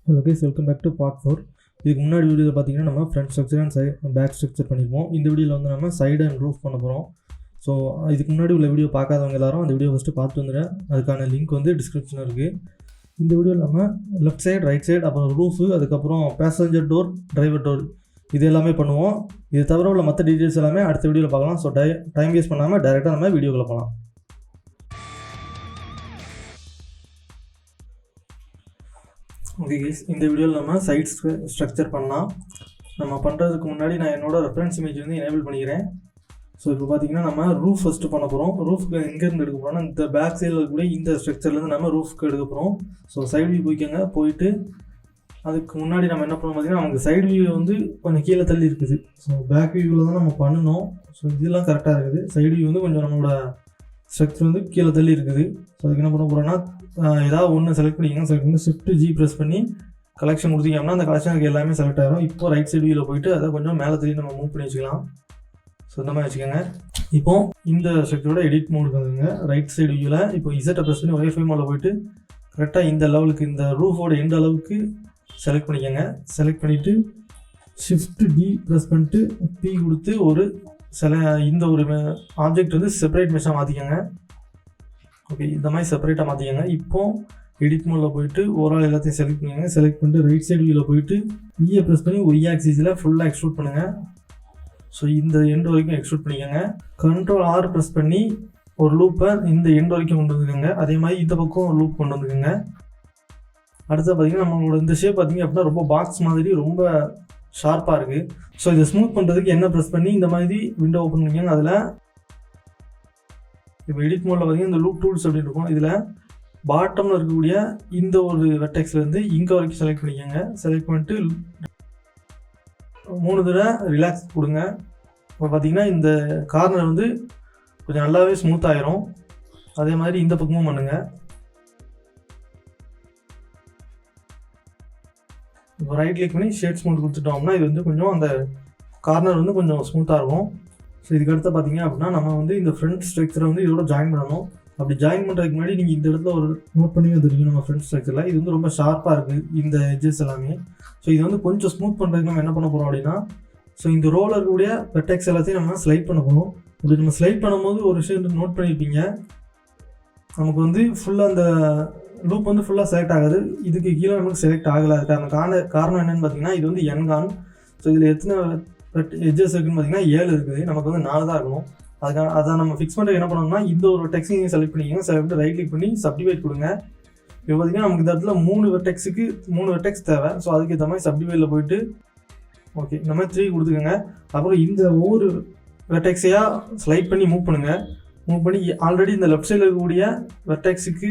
Hello guys, welcome back to part 4. இதுக்கு முன்னாடி வீடியோவில் பார்த்தீங்கன்னா நம்ம front structure and back structure பண்ணியிருப்போம். இந்த வீடியோவில் வந்து நம்ம சைடு அண்ட் ரூஃப் பண்ண போகிறோம். ஸோ இதுக்கு முன்னாடி உள்ள வீடியோ பார்க்காதவங்க எல்லாரும் அந்த வீடியோ ஃபஸ்ட்டு பார்த்து வந்துடுறேன். அதுக்கான லிங்க் வந்து டிஸ்கிரிப்ஷனில் இருக்குது. இந்த வீடியோவில் நம்ம லெஃப்ட் சைடு, ரைட் சைடு, அப்புறம் ரூஃபு, அதுக்கப்புறம் பேசஞ்சர் டோர், டிரைவர் டோர் இது எல்லாமே பண்ணுவோம். இது தவிர உள்ள மற்ற டீட்டெயில்ஸ் எல்லாமே அடுத்த வீடியோவில் பார்க்கலாம். ஸோ டைம் வேஸ்ட் பண்ணாமல் டைரெக்டாக நம்ம வீடியோக்குள்ளே போகலாம். ஓகே கேஸ், இந்த வீடியோவில் நம்ம சைட் ஸ்ட்ரக்சர் பண்ணலாம். நம்ம பண்ணுறதுக்கு முன்னாடி நான் என்னோடய ரெஃபரன்ஸ் இமேஜ் வந்து எனேபிள் பண்ணிக்கிறேன். ஸோ இப்போ பார்த்தீங்கன்னா நம்ம ரூஃப் ஃபஸ்ட்டு பண்ண போகிறோம். ரூஃப்க்கு எங்கேருந்து எடுக்க போகிறோம்னா இந்த பேக் சைடில் கூட இந்த ஸ்ட்ரக்சர்லேருந்து நம்ம ரூஃப்க்கு எடுக்க போகிறோம். ஸோ சைடு வியூ போய்க்கோங்க. போயிட்டு அதுக்கு முன்னாடி நம்ம என்ன பண்ணோம் பார்த்தீங்கன்னா நமக்கு சைடு வியூ வந்து கொஞ்சம் கீழே தள்ளி இருக்குது. ஸோ பேக் வியூவில் தான் நம்ம பண்ணணும். ஸோ இதெல்லாம் கரெக்டாக இருக்குது. சைடு வியூ வந்து கொஞ்சம் நம்மளோட ஸ்ட்ரக்சர் வந்து கீழே தள்ளி இருக்குது. ஸோ அதுக்கு என்ன பண்ண போகிறோன்னா ஏதாவது ஒன்று செலக்ட் பண்ணிக்கோங்க. செலக்ட் பண்ணி Shift-G ப்ரெஸ் பண்ணி கலெக்ஷன் கொடுத்தீங்க அப்படின்னா அந்த கலெக்ஷனுக்கு எல்லாமே செலக்ட் ஆகிடும். இப்போ ரைட் சைடு வியூவில் போயிட்டு அதை கொஞ்சம் மேலே தள்ளி நம்ம மூவ் பண்ணி வச்சுக்கலாம். ஸோ இந்த மாதிரி வச்சுக்கோங்க. இப்போ இந்த ஸ்ட்ரக்சரோட எடிட் மோடுக்கு வந்துங்க. ரைட் சைடு வியூவில் இப்போ இசட்டை ப்ரெஸ் பண்ணி ஒய்ஃபை மோடில் போயிட்டு கரெக்டாக இந்த லெவலுக்கு இந்த ரூஃபோட எந்த அளவுக்கு செலக்ட் பண்ணிக்கோங்க. செலக்ட் பண்ணிவிட்டு Shift-D ப்ரெஸ் பண்ணிட்டு P கொடுத்து ஒரு இந்த ஒரு ஆப்ஜெக்ட் வந்து செப்பரேட் மெஷ்ஷாக மாற்றிக்கோங்க. ஓகே, இந்த மாதிரி செப்பரேட்டாக மாற்றிக்கோங்க. இப்போது எடிட் மோடில் போயிட்டு ஓவரால் எல்லாத்தையும் செலக்ட் பண்ணுங்க. செலக்ட் பண்ணிட்டு ரைட் சைடு வியூவில் போயிட்டு ஈயை ப்ரெஸ் பண்ணி ஒய் ஆக்சிஸில் ஃபுல்லாக எக்ஸ்ட்ரூட் பண்ணுங்கள். ஸோ இந்த எண்டு வரைக்கும் எக்ஸ்ட்ரூட் பண்ணிக்கோங்க. Ctrl+R ப்ரெஸ் பண்ணி ஒரு லூப்பை இந்த எண்டு வரைக்கும் கொண்டு வந்துக்கோங்க. அதே மாதிரி இந்த பக்கம் ஒரு லூப் கொண்டு வந்துக்கோங்க. அடுத்து பார்த்தீங்கன்னா நம்மளோட இந்த ஷேப் பார்த்தீங்க அப்படின்னா ரொம்ப பாக்ஸ் மாதிரி ரொம்ப ஷார்ப்பாக இருக்குது. ஸோ இதை ஸ்மூத் பண்ணுறதுக்கு என்ன ப்ரெஸ் பண்ணி இந்த மாதிரி விண்டோ ஓப்பன் பண்ணிக்கோங்க. அதில் இப்போ எடிட் மோடில் பார்த்தீங்கன்னா இந்த லூப் டூல்ஸ் அப்படின்னு இருக்கும். இதில் பாட்டமில் இருக்கக்கூடிய இந்த ஒரு வெர்டெக்ஸ்லேருந்து இங்கே வரைக்கும் செலக்ட் பண்ணிக்கோங்க. செலக்ட் பண்ணிட்டு 3 தடவை ரிலாக்ஸ் கொடுங்க. இப்போ பார்த்தீங்கன்னா இந்த கார்னர் வந்து கொஞ்சம் நல்லாவே ஸ்மூத் ஆகிரும். அதே மாதிரி இந்த பக்கமும் பண்ணுங்கள். இப்போ ரைட் கிளிக் பண்ணி ஷேட் ஸ்மூத் கொடுத்துட்டோம்னா இது வந்து கொஞ்சம் அந்த கார்னர் வந்து கொஞ்சம் ஸ்மூத்தாக இருக்கும். ஸோ இதுக்கு அடுத்து பார்த்தீங்க அப்படின்னா நம்ம வந்து இந்த ஃப்ரண்ட் ஸ்ட்ரக்சரை வந்து இதோட ஜாயின் பண்ணணும். அப்படி ஜாயின் பண்ணுறதுக்கு முன்னாடி நீங்கள் இந்த இடத்துல ஒரு நோட் பண்ணி வந்துருக்கீங்க. நம்ம ஃப்ரண்ட் ஸ்ட்ரக்சரில் இது வந்து ரொம்ப ஷார்ப்பாக இருக்குது இந்த எட்ஜஸ் எல்லாமே. ஸோ இது வந்து கொஞ்சம் ஸ்மூத் பண்ணுறதுக்கு நம்ம என்ன பண்ண போகிறோம் அப்படின்னா ஸோ இந்த ரோலர் இருக்கக்கூடிய வெர்டெக்ஸ் எல்லாத்தையும் நம்ம ஸ்லைட் பண்ண போகிறோம். அப்படி நம்ம ஸ்லைட் பண்ணும்போது ஒரு விஷயம் நோட் பண்ணியிருப்பீங்க, நமக்கு வந்து ஃபுல்லாக அந்த லூப் வந்து ஃபுல்லாக செலக்ட் ஆகாது. இதுக்கு கீழே நமக்கு செலக்ட் ஆகலை. அதுக்கான காரணம் என்னென்னு பார்த்தீங்கன்னா இது வந்து என்கான். ஸோ இதில் எத்தனை எட்ஜஸ் இருக்குன்னு பார்த்தீங்கன்னா 7 இருக்குது. நமக்கு வந்து 4 தான் இருக்கணும். அதை நம்ம ஃபிக்ஸ் பண்ணுறது என்ன பண்ணணும்னா இந்த ஒரு வெர்டெக்ஸையும் செலக்ட் பண்ணிக்கோங்க. செலக்ட் பண்ணி ரைட் கிளிக் பண்ணி சப்டிவைட் கொடுங்க. இப்போ பார்த்தீங்கன்னா நமக்கு இந்த இடத்துல 3 வெர்டெக்ஸ் தேவை. ஸோ அதுக்கு ஏற்ற மாதிரி சப்டிவைடில் போயிட்டு ஓகே இந்த மாதிரி 3 கொடுத்துக்கோங்க. அப்புறம் இந்த ஒவ்வொரு வெர்டெக்ஸையாக ஸ்லைட் பண்ணி மூவ் பண்ணுங்கள். மூவ் பண்ணி ஆல்ரெடி இந்த லெஃப்ட் சைடில் இருக்கக்கூடிய வெர்டெக்ஸுக்கு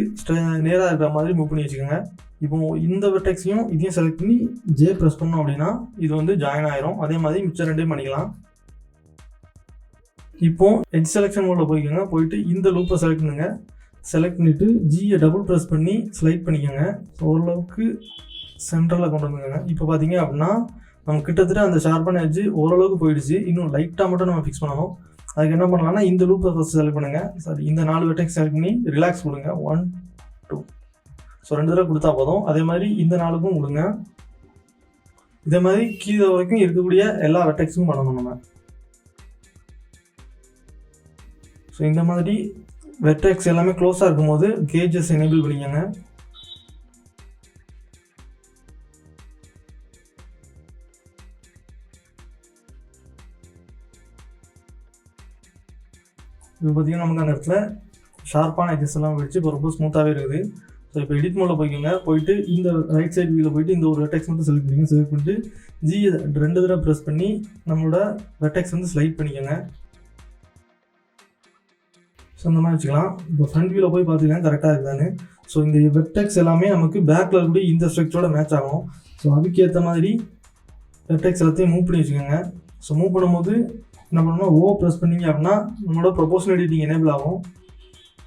நேராக இருக்கிற மாதிரி மூவ் பண்ணி வச்சுக்கோங்க. இப்போ இந்த வெர்டெக்ஸையும் இதையும் செலக்ட் பண்ணி J ப்ரெஸ் பண்ணோம் அப்படின்னா இது வந்து ஜாயின் ஆயிரும். அதே மாதிரி மிச்சம் 2 பண்ணிக்கலாம். இப்போது எட்ஜ் செலெக்ஷன் மோடில் போய்க்கோங்க. போயிட்டு இந்த லூப்பை செலக்ட் பண்ணுங்க. செலக்ட் பண்ணிவிட்டு Gயை டபுள் ப்ரெஸ் பண்ணி ஸ்லைட் பண்ணிக்கோங்க. ஸோ ஓரளவுக்கு சென்ட்ரலில் கொண்டு வந்துக்கோங்க. இப்போ பார்த்தீங்க அப்படின்னா நம்ம கிட்டத்தட்ட அந்த ஷார்ப்பான எட்ஜ் ஓரளவுக்கு போயிடுச்சு. இன்னும் லைட்டாக மட்டும் நம்ம ஃபிக்ஸ் பண்ணணும். அதுக்கு என்ன பண்ணலாம்னா இந்த லூப்பை ஃபஸ்ட் செலக்ட் பண்ணுங்கள். சாரி, இந்த 4 வெர்டெக்ஸ் செலக்ட் பண்ணி ரிலாக்ஸ் கொடுங்க. 1 2 ஸோ 2 தடவை கொடுத்தா போதும். அதே மாதிரி இந்த 4க்கும் கொடுங்க. இதே மாதிரி கீழே வரைக்கும் இருக்கக்கூடிய எல்லா வெர்டெக்ஸும் பண்ணணும் நம்ம. ஸோ இந்த மாதிரி வெர்டெக்ஸ் எல்லாமே க்ளோஸாக இருக்கும்போது கேஜஸ் எனேபிள் பண்ணிக்கோங்க. இப்போ பார்த்தீங்கன்னா நமக்கு அந்த இடத்துல ஷார்ப்பான எட்ஜஸ் எல்லாம் போயிடுச்சு. இப்போ ரொம்ப ஸ்மூத்தாகவே இருக்குது. ஸோ இப்போ எடிட் மோடில் போய்க்கோங்க. போயிட்டு இந்த ரைட் சைடு வியூவில் போயிட்டு இந்த ஒரு வெர்டெக்ஸ் மட்டும் செலக்ட் பண்ணிக்கோங்க. செலக்ட் பண்ணிட்டு G 2 தடவை ப்ரெஸ் பண்ணி நம்மளோட வெர்டெக்ஸ் வந்து ஸ்லைட் பண்ணிக்கோங்க. ஸோ இந்த மாதிரி வச்சுக்கலாம். இப்போ ஃப்ரண்ட் வியூவில் போய் பார்த்துக்கலாம் கரெக்டாக இருக்குதான்னு. ஸோ இந்த வெர்டெக்ஸ் எல்லாமே நமக்கு பேக்கில் இருக்கக்கூடிய இந்த ஸ்ட்ரக்சரோட மேட்ச் ஆகும். ஸோ அதுக்கேற்ற மாதிரி வெர்டெக்ஸ் எல்லாத்தையும் மூவ் பண்ணி வச்சுக்கோங்க. ஸோ மூவ் பண்ணும்போது என்ன பண்ணணும்னா O ப்ரெஸ் பண்ணிங்க அப்படின்னா நம்மளோட ப்ரொபோஷனல் எடிட்டிங் எனேபிள் ஆகும்.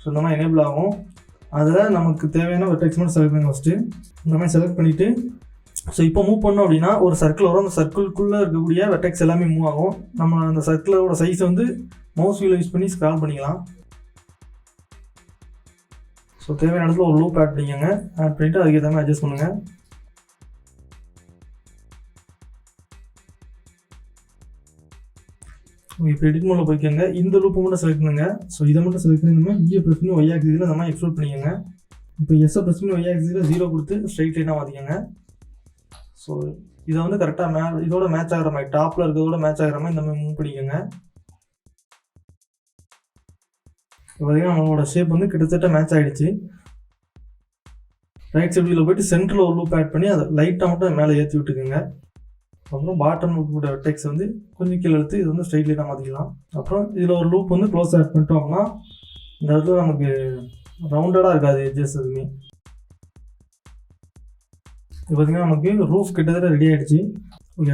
ஸோ இந்த மாதிரி எனேபிள் ஆகும். அதில் நமக்கு தேவையான வெர்டெக்ஸ் மட்டும் செலக்ட் பண்ணி ஃபஸ்ட்டு இந்த மாதிரி செலக்ட் பண்ணிவிட்டு ஸோ இப்போ மூவ் பண்ணோம் அப்படின்னா ஒரு சர்க்கிள் வரும். அந்த சர்க்கிள்குள்ளே இருக்கக்கூடிய வெர்டெக்ஸ் எல்லாமே மூவ் ஆகும். நம்ம அந்த சர்க்கிளோட சைஸை வந்து மவுஸ் வீலை யூஸ் பண்ணி ஸ்க்ரால் பண்ணிக்கலாம். ஸோ தேவையான இடத்துல ஒரு லூப் ஆட் பண்ணிக்கோங்க. ஆட் பண்ணிவிட்டு அதுக்கு ஏற்ற மாதிரி அட்ஜஸ்ட் பண்ணுங்கள். இப்போ எடிட் மோடில் போய்க்கோங்க. இந்த லூப்பை மட்டும் செலக்ட் பண்ணுங்கள். ஸோ இதை மட்டும் செலக்ட் பண்ணி நம்ம ஈயை ப்ரெஸ் பண்ணி ஒய் ஆக்சிஸில் நம்ம எக்ஸ்போர்ட் பண்ணிக்கோங்க. இப்போ எஸ்ஸை ப்ரெஸ் பண்ணி ஒய் ஆக்சிஸில் 0 கொடுத்து ஸ்ட்ரைட் லைனாக மாற்றிக்கோங்க. ஸோ இதை வந்து கரெக்டாக இதோட மேட்ச் ஆகிற மாதிரி, டாப்பில் இருக்கிறதோட மேட்ச் ஆகிற மாதிரி இந்த மாதிரி மூவ் பண்ணிக்கோங்க. இப்போ பார்த்தீங்கன்னா நம்மளோட ஷேப் வந்து கிட்டத்தட்ட மேட்ச் ஆகிடுச்சு. ரைட் சைட் வியூவில் போய்ட்டு சென்டரில் ஒரு லூப் ஆட் பண்ணி அதை லைட்டாக மட்டும் மேலே ஏற்றி விட்டுக்குங்க. அப்புறம் பாட்டம் லூப்போட டெக்ஸ்ட் வந்து கொஞ்சம் கீழே எடுத்து இது வந்து ஸ்ட்ரைட் லைனாக மாற்றிக்கலாம். அப்புறம் இதில் ஒரு லூப் வந்து க்ளோஸ் ஆட் பண்ணிட்டோம் அப்படின்னா இந்த இடத்துல நமக்கு ரவுண்டடாக இருக்காது எட்ஜஸ் எதுவுமே. இப்போ பார்த்திங்கன்னா நமக்கு ரூஃப் கிட்டத்தட்ட ரெடி ஆகிடுச்சு.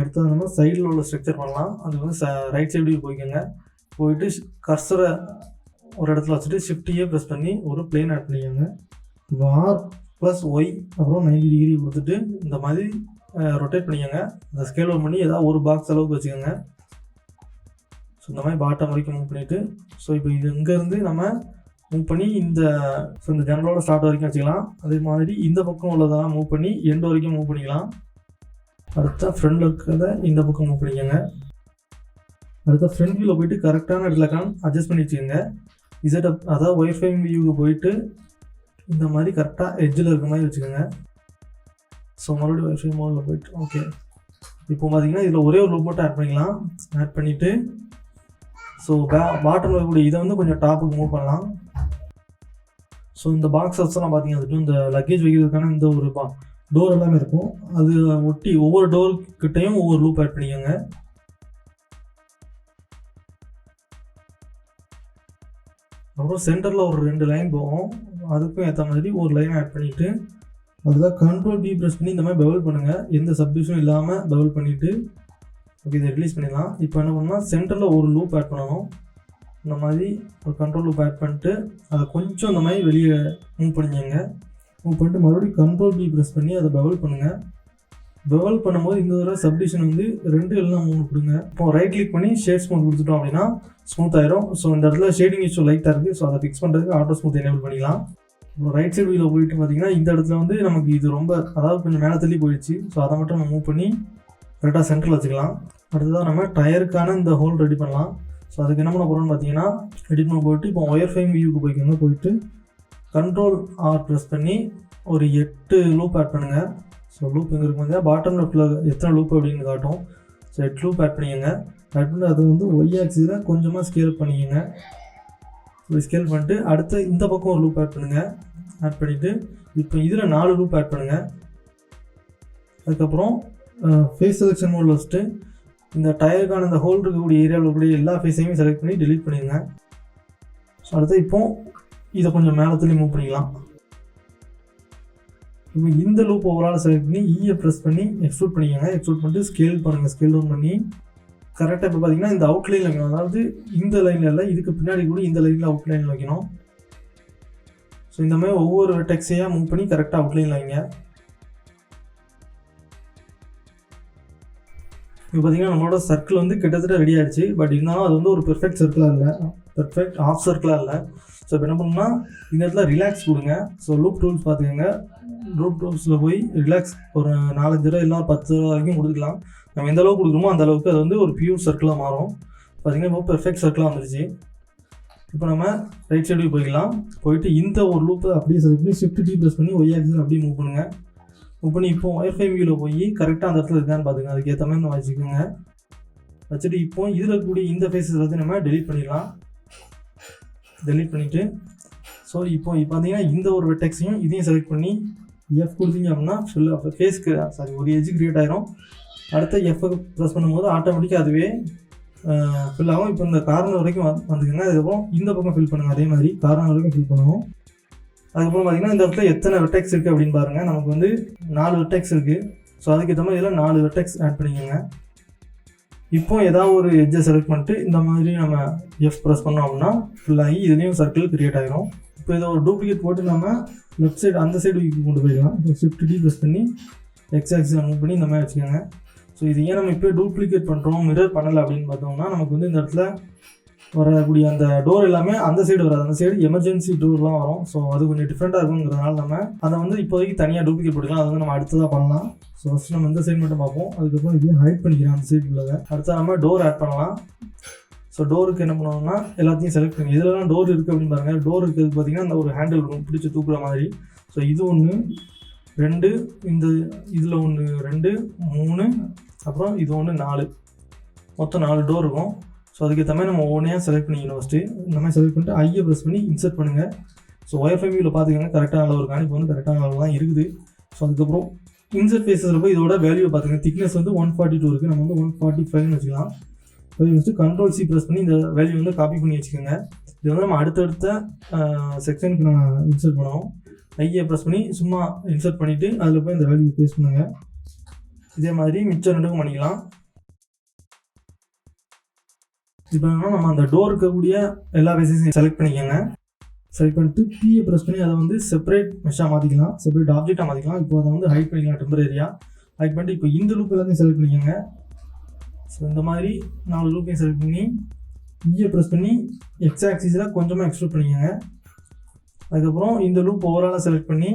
அடுத்தது நம்ம சைடில் உள்ள ஸ்ட்ரக்சர் பண்ணலாம். அது வந்து ரைட் சைடு போய்க்கோங்க. போயிட்டு கர்சரை ஒரு இடத்துல வச்சுட்டு ஷிஃப்டியே ப்ரெஸ் பண்ணி ஒரு பிளேன் ஆட் பண்ணிக்கோங்க. R+Y அப்புறம் 90 டிகிரி கொடுத்துட்டு இந்த மாதிரி ரொட்டேட் பண்ணிக்கோங்க. இந்த ஸ்கேல் ஓவர் பண்ணி ஏதாவது ஒரு பாக்ஸ் அளவுக்கு வச்சுக்கோங்க. ஸோ இந்த மாதிரி பாட்டம் வரைக்கும் மூவ் பண்ணிவிட்டு, ஸோ இப்போ இது இங்கேருந்து நம்ம மூவ் பண்ணி இந்த ஜன்னலோட ஸ்டார்ட் வரைக்கும் வச்சுக்கலாம். அதே மாதிரி இந்த பக்கம் உள்ளதெல்லாம் மூவ் பண்ணி எண்ட் வரைக்கும் மூவ் பண்ணிக்கலாம். அடுத்த ஃப்ரண்டில் இருக்கிறத இந்த பக்கம் மூவ் பண்ணிக்கோங்க. அடுத்த ஃப்ரண்ட் வியூவில் போய்ட்டு கரெக்டான இடத்துல அட்ஜஸ்ட் பண்ணி வச்சுக்கோங்க. அதாவது ஒயர் ஃப்ரேம் வியூவுக்கு போயிட்டு இந்த மாதிரி கரெக்டாக எட்ஜில் இருக்க மாதிரி வச்சுக்கோங்க. ஸோ மறுபடியும் ஒய்ஃபை மோடில் போய்ட்டு ஓகே. இப்போ பார்த்தீங்கன்னா இதில் ஒரே ஒரு லூப் மட்டும் ஆட் பண்ணிக்கலாம். ஆட் பண்ணிவிட்டு ஸோ பாட்டமில் இருக்கக்கூடிய இதை வந்து கொஞ்சம் டாப்புக்கு மூவ் பண்ணலாம். ஸோ இந்த பாக்ஸஸ்லாம் பார்த்தீங்கன்னா அதுக்கு இந்த லக்கேஜ் வைக்கிறதுக்கான இந்த ஒரு டோர் எல்லாமே இருக்கும். அது ஒட்டி ஒவ்வொரு டோர்கிட்டையும் ஒவ்வொரு லூப் ஆட் பண்ணிக்கோங்க. அப்புறம் சென்டரில் ஒரு 2 லைன் போகும். அதுக்கும் ஏற்ற மாதிரி ஒரு லைன் ஆட் பண்ணிவிட்டு அதுதான் Ctrl+D ப்ரெஸ் பண்ணி இந்த மாதிரி பவுல் பண்ணுங்கள். எந்த சப்டிவிஷனும் இல்லாமல் பவுல் பண்ணிவிட்டு ஓகே இதை ரிலீஸ் பண்ணிடலாம். இப்போ என்ன பண்ணால் சென்டரில் ஒரு லூப் ஆட் பண்ணணும். இந்த மாதிரி ஒரு கண்ட்ரோல் லூப் ஆட் பண்ணிட்டு அதை கொஞ்சம் இந்த மாதிரி வெளியே மூவ் பண்ணிக்கோங்க. மூவ் பண்ணிட்டு மறுபடியும் Ctrl+D ப்ரெஸ் பண்ணி அதை பவுல் பண்ணுங்கள். பவுல் பண்ணும்போது இந்த தடவை சப்டிவிஷன் வந்து 2 இல்லைனா 3 கொடுங்க. இப்போ ரைட் கிளிக் பண்ணி ஷேட் ஸ்மூத் கொடுத்துட்டோம் அப்படின்னா ஸ்மூத் ஆயிரும். ஸோ இந்த இடத்துல ஷேடிங் இஷ்யூ லைட்டாக இருக்குது. ஸோ அதை ஃபிக்ஸ் பண்ணுறதுக்கு ஆட்டோ ஸ்மூத் எனேபிள் பண்ணிக்கலாம். இப்போ ரைட் சைடு வியூவில் போயிட்டு பார்த்தீங்கன்னா இந்த இடத்துல வந்து நமக்கு இது ரொம்ப அதாவது கொஞ்சம் மேலே தள்ளி போயிடுச்சு. ஸோ அதை மட்டும் நம்ம மூவ் பண்ணி கரெக்டாக சென்டரில் வச்சுக்கலாம். அடுத்ததாக நம்ம டயருக்கான இந்த ஹோல் ரெடி பண்ணலாம். ஸோ அதுக்கு என்ன பண்ண போகிறோம்னு பார்த்தீங்கன்னா எடிட் பண்ண போயிட்டு இப்போ ஒயர் ஃப்ரேம் வியூக்கு போய்க்கோங்க. போயிட்டு Ctrl+R ப்ரெஸ் பண்ணி ஒரு 8 லூப் ஆட் பண்ணுங்கள். ஸோ லூப் எங்கே இருக்கும் பார்த்தீங்கன்னா பாட்டம் லெஃப்ட்டில் எத்தனை லூப் அப்படின்னு காட்டும். ஸோ 8 லூப் ஆட் பண்ணிக்கோங்க. ஆட் பண்ணி அதை வந்து ஒய் ஆக்சிஸில் கொஞ்சமாக ஸ்கேல் பண்ணிக்கோங்க. ஸோ ஸ்கேல் பண்ணிட்டு அடுத்து இந்த பக்கம் ஒரு லூப் ஆட் பண்ணுங்கள். ஆட் பண்ணிவிட்டு இப்போ இதில் 4 லூப் ஆட் பண்ணுங்கள். அதுக்கப்புறம் ஃபேஸ் செலெக்ஷன் மோடில் வச்சுட்டு இந்த டயருக்கான இந்த ஹோல் இருக்கக்கூடிய ஏரியாவில் இருக்கக்கூடிய எல்லா ஃபேஸையுமே செலக்ட் பண்ணி டெலீட் பண்ணிடுங்க. ஸோ அடுத்து இப்போ இதை கொஞ்சம் மேலத்துலேயே மூவ் பண்ணிக்கலாம். இப்போ இந்த லூப் ஓவரால் செலக்ட் பண்ணி ஈயை ப்ரெஸ் பண்ணி எக்ஸ்ட்ரூட் பண்ணிக்கோங்க. எக்ஸ்ட்ரூட் பண்ணிட்டு ஸ்கேல் பண்ணுங்கள். ஸ்கேல் டவுன் பண்ணி கரெக்டாக இப்போ பார்த்தீங்கன்னா இந்த அவுட்லைனில் வைக்கணும். அதாவது இந்த லைனில் இல்லை, இதுக்கு பின்னாடி கூட இந்த லைனில் அவுட்லைனில் வைக்கணும். ஸோ இந்த மாதிரி ஒவ்வொரு டெக்ஸையாக மூவ் பண்ணி கரெக்டாக அவுட்லைனில் வைங்க. இப்போ பார்த்தீங்கன்னா நம்மளோட சர்க்கிள் வந்து கிட்டத்தட்ட ரெடி ஆகிடுச்சு. பட் இருந்தாலும் அது வந்து ஒரு பெர்ஃபெக்ட் சர்க்கிளாக இல்லை, பெர்ஃபெக்ட் ஆஃப் சர்க்கிளாக இல்லை. ஸோ இப்போ என்ன பண்ணணும்னா இந்த இடத்துல ரிலாக்ஸ் கொடுங்க. ஸோ லூப் டூல்ஸ் பார்த்துக்கோங்க. லூப் டூல்ஸில் போய் ரிலாக்ஸ் ஒரு 4-5 தடவை இல்லை 10 தடவை வரைக்கும் கொடுத்துக்கலாம். நம்ம எந்த அளவுக்கு கொடுக்குறோமோ அந்த அளவுக்கு அது வந்து ஒரு பியூர் சர்க்கிளாக மாறும். பார்த்தீங்கன்னா இப்போ பெர்ஃபெக்ட் சர்க்கிளாக வந்துருச்சு. இப்போ நம்ம ரைட் சைடு போய்க்கலாம். போயிட்டு இந்த ஒரு லூப்பை அப்படியே செலக்ட் பண்ணி ஷிஃப்ட் ப்ரெஸ் பண்ணி ஒய் ஆக்சிஸில் அப்படியே மூவ் பண்ணுங்கள். மூவ் பண்ணி இப்போ ஒயர் ஃப்ரேம் வியூவில் போய் கரெக்டாக அந்த இடத்துல இருக்கான்னு பார்த்துங்க. அதுக்கேற்ற மாதிரி நம்ம வச்சுக்கோங்க. வச்சுட்டு இப்போ இதில் கூடிய இந்த ஃபேஸஸ் எல்லாத்தையும் நம்ம டெலீட் பண்ணிடலாம். டெலீட் பண்ணிவிட்டு ஸோ இப்போ பார்த்தீங்கன்னா இந்த ஒரு வெட்டெக்ஸையும் இதையும் செலக்ட் பண்ணி எஃப் கொடுத்தீங்க அப்படின்னா ஃபேஸ்க்கு ஒரு எஜ்ஜு க்ரியேட் ஆகிரும். அடுத்த எஃப்ஐ ப்ரெஸ் பண்ணும்போது ஆட்டோமேட்டிக்காக அதுவே ஃபில் ஆகும். இப்போ இந்த கார்னர் வரைக்கும் வந்துக்குங்க. அதுக்கப்புறம் இந்த பக்கம் ஃபில் பண்ணுங்கள். அதே மாதிரி கார்னர் வரைக்கும் ஃபில் பண்ணுவோம். அதுக்கப்புறம் பார்த்திங்கன்னா இந்த இடத்துல எத்தனை வெட்டெக்ஸ் இருக்குது அப்படின்னு பாருங்கள். நமக்கு வந்து 4 வெட்டெக்ஸ் இருக்குது. ஸோ அதுக்கேற்ற மாதிரி இதில் 4 வெட்டெக்ஸ் ஆட் பண்ணிக்கோங்க. இப்போ ஏதாவது ஒரு எட்ஜை செலக்ட் பண்ணிட்டு இந்த மாதிரி நம்ம எஃப் ப்ரெஸ் பண்ணோம் அப்படின்னா ஃபில் ஆகி இதுலேயும் சர்க்கிள் க்ரியேட் ஆகிரும். இப்போ இதை ஒரு டூப்ளிகேட் போட்டு நம்ம லெஃப்ட் சைடு அந்த சைடு கொண்டு போய்க்கலாம். இப்போ ஷிஃப்ட் டி ப்ரெஸ் பண்ணி எக்ஸ் ஆக்சிஸில் மூவ் பண்ணி இந்த மாதிரி வச்சுக்கோங்க. ஸோ இது ஏன் நம்ம இப்போ டூப்ளிகேட் பண்ணுறோம் மிரர் பண்ணலை அப்படின்னு பார்த்தோம்னா நமக்கு வந்து இந்த இடத்துல வரக்கூடிய அந்த டோர் எல்லாமே அந்த சைடு வராது. அந்த சைடு எமர்ஜென்சி டோர்லாம் வரும். ஸோ அது கொஞ்சம் டிஃப்ரெண்ட்டாக இருக்குங்கிறதுனால நம்ம அதை வந்து இப்போதைக்கு தனியாக டூப்ளிகேட் போட்டுக்கலாம். அது வந்து நம்ம அடுத்ததாக பண்ணலாம். ஸோ ஃபஸ்ட்டு நம்ம இந்த சைடு மட்டும் பார்ப்போம். அதுக்கப்புறம் இதையும் ஹைட் பண்ணிக்கிறோம் அந்த சைடு உள்ளதை. அடுத்த நம்ம டோர் ஆட் பண்ணலாம். ஸோ ஸோ டோருக்கு என்ன பண்ணுவோம்னா எல்லாத்தையும் செலக்ட் பண்ணி இதெல்லாம் டோர் இருக்குது அப்படின்னு பாருங்கள். டோர் இருக்கிறது பார்த்திங்கன்னா அந்த ஒரு ஹேண்டில் இருக்கும் பிடிச்சி தூக்குற மாதிரி. ஸோ இது 1 2 இந்த இதில் 1 2 3 அப்புறம் இது 1 4 மொத்தம் 4 டோர் இருக்கும். ஸோ அதுக்கேற்ற மாதிரி நம்ம ஒவ்வொன்றையாக செலக்ட் பண்ணிக்கணும். ஃபஸ்ட்டு இந்த மாதிரி செலக்ட் பண்ணிட்டு ஐயை ப்ரெஸ் பண்ணி இன்சர்ட் பண்ணுங்கள். ஸோ ஒயர்ஃப்ரேம் வியூவில் பார்த்துக்கோங்க கரெக்டான அளவு இருக்கான்னு. இப்போ வந்து கரெக்டான அளவு தான் இருக்குது. ஸோ அதுக்கப்புறம் இன்சர்ட் ஃபேஸஸில் போய் இதோட வேல்யூ பார்த்துக்கங்க. திக்னஸ் வந்து 142 இருக்குது. நம்ம வந்து 145ன்னு வச்சுக்கலாம். ஸோ வச்சுட்டு Ctrl+C ப்ரெஸ் பண்ணி இந்த வேல்யூ வந்து காப்பி பண்ணி வச்சுக்கோங்க. இது வந்து நம்ம அடுத்தடுத்த செக்ஷனுக்கு நான் இன்சர்ட் பண்ணுவோம். ஐயை ப்ரெஸ் பண்ணி சும்மா இன்சர்ட் பண்ணிவிட்டு அதில் போய் இந்த வேல்யூ பேஸ்ட் பண்ணுங்கள். இதே மாதிரி மிச்சம் 2க்கும் பண்ணிக்கலாம். இப்போ என்னன்னா நம்ம அந்த டோர் இருக்கக்கூடிய எல்லா ஃபேஸஸையும் செலக்ட் பண்ணிக்கோங்க. செலக்ட் பண்ணிட்டு பியை ப்ரெஸ் பண்ணி அதை வந்து செப்பரேட் மெஷ்ஷாக மாற்றிக்கலாம், செப்பரேட் ஆப்ஜெக்டாக மாற்றிக்கலாம். இப்போ அதை வந்து ஹைட் பண்ணிக்கலாம் டெம்பரரியாக. ஹைட் பண்ணிட்டு இப்போ இந்த லூப் எல்லாத்தையும் செலக்ட் பண்ணிக்கோங்க. ஸோ இந்த மாதிரி 4 லூப்பையும் செலக்ட் பண்ணி இயை ப்ரெஸ் பண்ணி எக்ஸ் ஆக்சிஸில் கொஞ்சமாக எக்ஸ்ட்ரூட் பண்ணிக்கோங்க. அதுக்கப்புறம் இந்த லூப் ஓவராலாக செலக்ட் பண்ணி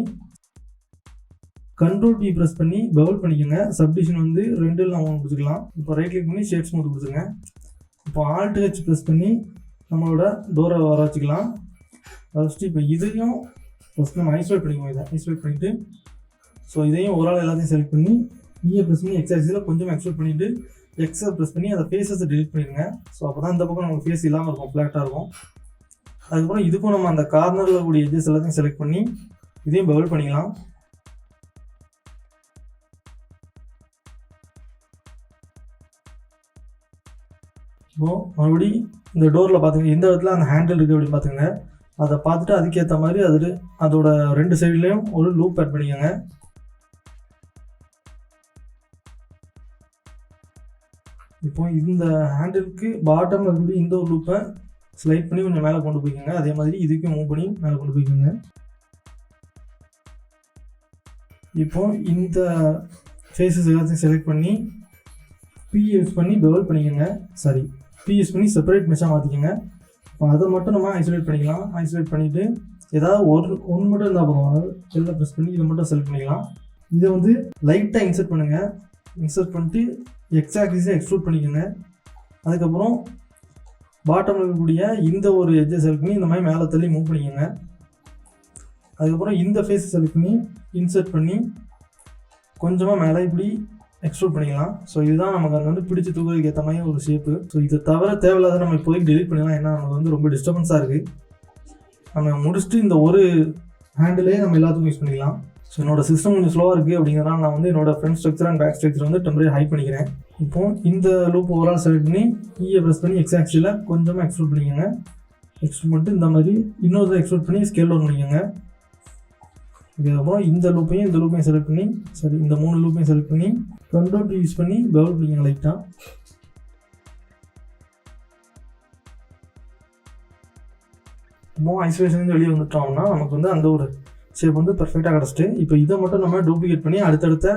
Ctrl+P ப்ரெஸ் பண்ணி பவுல் பண்ணிக்கோங்க. சப்டிஷன் வந்து 2 நம்ம கொடுத்துக்கலாம். இப்போ ரைட் கிளிக் பண்ணி ஷேட் ஸ்மூத் கொடுத்துங்க. இப்போ Alt+H ப்ரெஸ் பண்ணி நம்மளோட டோரை வர வச்சுக்கலாம். ஃபஸ்ட்டு இப்போ இதையும் ஃபஸ்ட் நம்ம ஐசோலேட் பண்ணிக்குவோம். இதை ஐசோலேட் பண்ணிவிட்டு ஸோ இதையும் ஓவரால் எல்லாத்தையும் செலக்ட் பண்ணி இயை ப்ரெஸ் பண்ணி எக்ஸ் ஆக்சிஸில் கொஞ்சம் எக்ஸ்ட்ரூட் பண்ணிவிட்டு எக்ஸை ப்ரெஸ் பண்ணி அதை ஃபேஸஸை டெலிட் பண்ணிடுங்க. ஸோ அப்போ தான் இந்த பக்கம் நமக்கு ஃபேஸ் இல்லாமல் இருக்கும், ஃப்ளாட்டாக இருக்கும். அதுக்கப்புறம் இதுக்கும் நம்ம அந்த கார்னரில் கூடிய எட்ஜஸ் எல்லாத்தையும் செலக்ட் பண்ணி இதையும் பவுல் பண்ணிக்கலாம். இப்போது மறுபடி இந்த டோரில் பார்த்துங்க எந்த இடத்துல அந்த ஹேண்டில் இருக்குது அப்படின்னு பார்த்துங்க. அதை பார்த்துட்டு அதுக்கேற்ற மாதிரி அதோட 2 சைட்லேயும் ஒரு லூப் ஆட் பண்ணிக்கோங்க. இப்போ இந்த ஹேண்டிலுக்கு பாட்டமில் இருக்கக்கூடிய இந்த ஒரு லூப்பை ஸ்லைட் பண்ணி கொஞ்சம் மேலே கொண்டு போய்க்கோங்க. அதே மாதிரி இதுக்கும் மூவ் பண்ணி மேலே கொண்டு போய்க்கோங்க. இப்போ இந்த ஃபேஸஸ் எல்லாத்தையும் செலக்ட் பண்ணி பி யூஸ் பண்ணி பவுல் பண்ணிக்கோங்க. பி யூஸ் பண்ணி செப்பரேட் மெஷ்ஷாக மாற்றிக்கோங்க. இப்போ அதை மட்டும் நம்ம ஐசோலேட் பண்ணிக்கலாம். ஐசோலேட் பண்ணிவிட்டு ஏதாவது ஒன்று மட்டும் இருந்தால் போதும். அதாவது எல்லாம் ப்ரெஸ் பண்ணி இதை மட்டும் செலக்ட் பண்ணிக்கலாம். இதை வந்து லைட்டாக இன்சர்ட் பண்ணுங்கள். இன்சர்ட் பண்ணிட்டு எக்ஸ் ஆக்சிஸை எக்ஸ்ட்ரூட் பண்ணிக்கோங்க. அதுக்கப்புறம் பாட்டமில் இருக்கக்கூடிய இந்த ஒரு எட்ஜை செலக்ட் பண்ணி இந்த மாதிரி மேலே தள்ளி மூவ் பண்ணிக்கோங்க. அதுக்கப்புறம் இந்த ஃபேஸை செலக்ட் பண்ணி இன்சர்ட் பண்ணி கொஞ்சமாக மேலே இப்படி எக்ஸ்ட்ரூட் பண்ணிக்கலாம். ஸோ இதுதான் நமக்கு அது வந்து பிடிச்சி தூக்குறதுக்கு ஏற்ற மாதிரி ஒரு ஷேப்பு. ஸோ இதை தவிர தேவையில்லாத நம்ம இப்போதைக்கு டெலிட் பண்ணிடலாம். ஏன்னா நமக்கு வந்து ரொம்ப டிஸ்டர்பன்ஸாக இருக்குது. நம்ம முடிச்சுட்டு இந்த ஒரு ஹேண்டிலே நம்ம எல்லாத்துக்கும் யூஸ் பண்ணிக்கலாம். ஸோ என்னோடய சிஸ்டம் கொஞ்சம் ஸ்லோவாக இருக்குது அப்படிங்கிறனால நான் வந்து என்னோடய front structure and back structure வந்து டெம்பரரி ஹை பண்ணிக்கிறேன். இப்போது இந்த லூப் ஓவரால் செலக்ட் பண்ணி இயை ப்ரெஸ் பண்ணி எக்ஸ் ஆக்சிஸில் கொஞ்சமாக எக்ஸ்ட்ரூட் பண்ணிக்கோங்க. எக்ஸ்ட்ரூட் பண்ணிட்டு இந்த மாதிரி இன்னொரு எக்ஸ்ட்ரூட் பண்ணி ஸ்கேல் டவுன் பண்ணிக்கோங்க. இதுக்கப்புறம் இந்த லூப்பையும் செலக்ட் பண்ணி இந்த 3 லூப்பையும் செலக்ட் பண்ணி Ctrl+P யூஸ் பண்ணி பவுல் பண்ணிக்கோங்க லைட்டாக. ஐசோலேஷன் வெளியே வந்துட்டோம்னா நமக்கு வந்து அந்த ஒரு ஷேப் வந்து பர்ஃபெக்டாக கிடச்சிட்டு இப்போ இதை மட்டும் நம்ம டூப்ளிகேட் பண்ணி அடுத்தடுத்த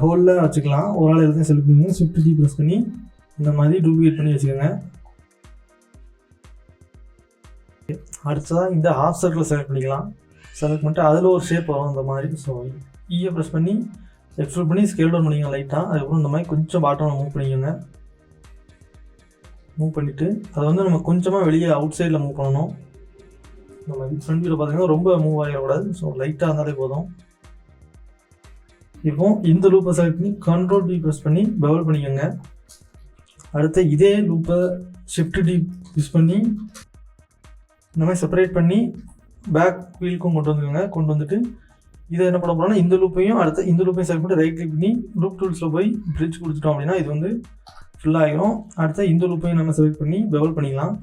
ஹோலில் வச்சுக்கலாம். ஒரு ஆள் எல்லாத்தையும் செலக்ட் பண்ணிங்க. Shift+G ப்ரெஸ் பண்ணி இந்த மாதிரி டூப்ளிகேட் பண்ணி வச்சுக்கோங்க. அடுத்ததாக இந்த ஹாஃப் சர்க்கிளை செலக்ட் பண்ணிக்கலாம். செலக்ட் பண்ணிட்டு அதில் ஒரு ஷேப் வரும் இந்த மாதிரி. ஸோ இயை ப்ரெஸ் பண்ணி எக்ஸ்ட்ரூட் பண்ணி ஸ்கேல் டவுன் பண்ணிக்கோங்க லைட்டாக. அதுக்கப்புறம் இந்த மாதிரி கொஞ்சம் பாட்டமில் மூவ் பண்ணிக்கோங்க. மூவ் பண்ணிவிட்டு அதை வந்து நம்ம கொஞ்சமாக வெளியே அவுட் சைடில் மூவ் பண்ணணும். இந்த மாதிரி ஃப்ரண்ட் வியூவில் பார்த்தீங்கன்னா ரொம்ப மூவ் ஆகிடக்கூடாது. ஸோ லைட்டாக இருந்தாலே போதும். இப்போ இந்த லூப்பை செலக்ட் பண்ணி Ctrl+D ப்ரெஸ் பண்ணி பவுல் பண்ணிக்கோங்க. அடுத்து இதே லூப்பை Shift+D யூஸ் பண்ணி இந்த மாதிரி செப்பரேட் பண்ணி பேக் வீலுக்கும் கொண்டு வந்துட்டு இதை என்ன பண்ண போகிறோம்னா இந்த லூப்பையும் செலக்ட் பண்ணி ரைட் கிளிக் பண்ணி லூப் டூல்ஸில் போய் பிரிட்ஜ் கொடுத்துட்டோம் அப்படின்னா இது வந்து ஃபுல்லாக ஆகிரும். அடுத்து இந்த லூப்பையும் நம்ம செலக்ட் பண்ணி பவுல் பண்ணிக்கலாம்.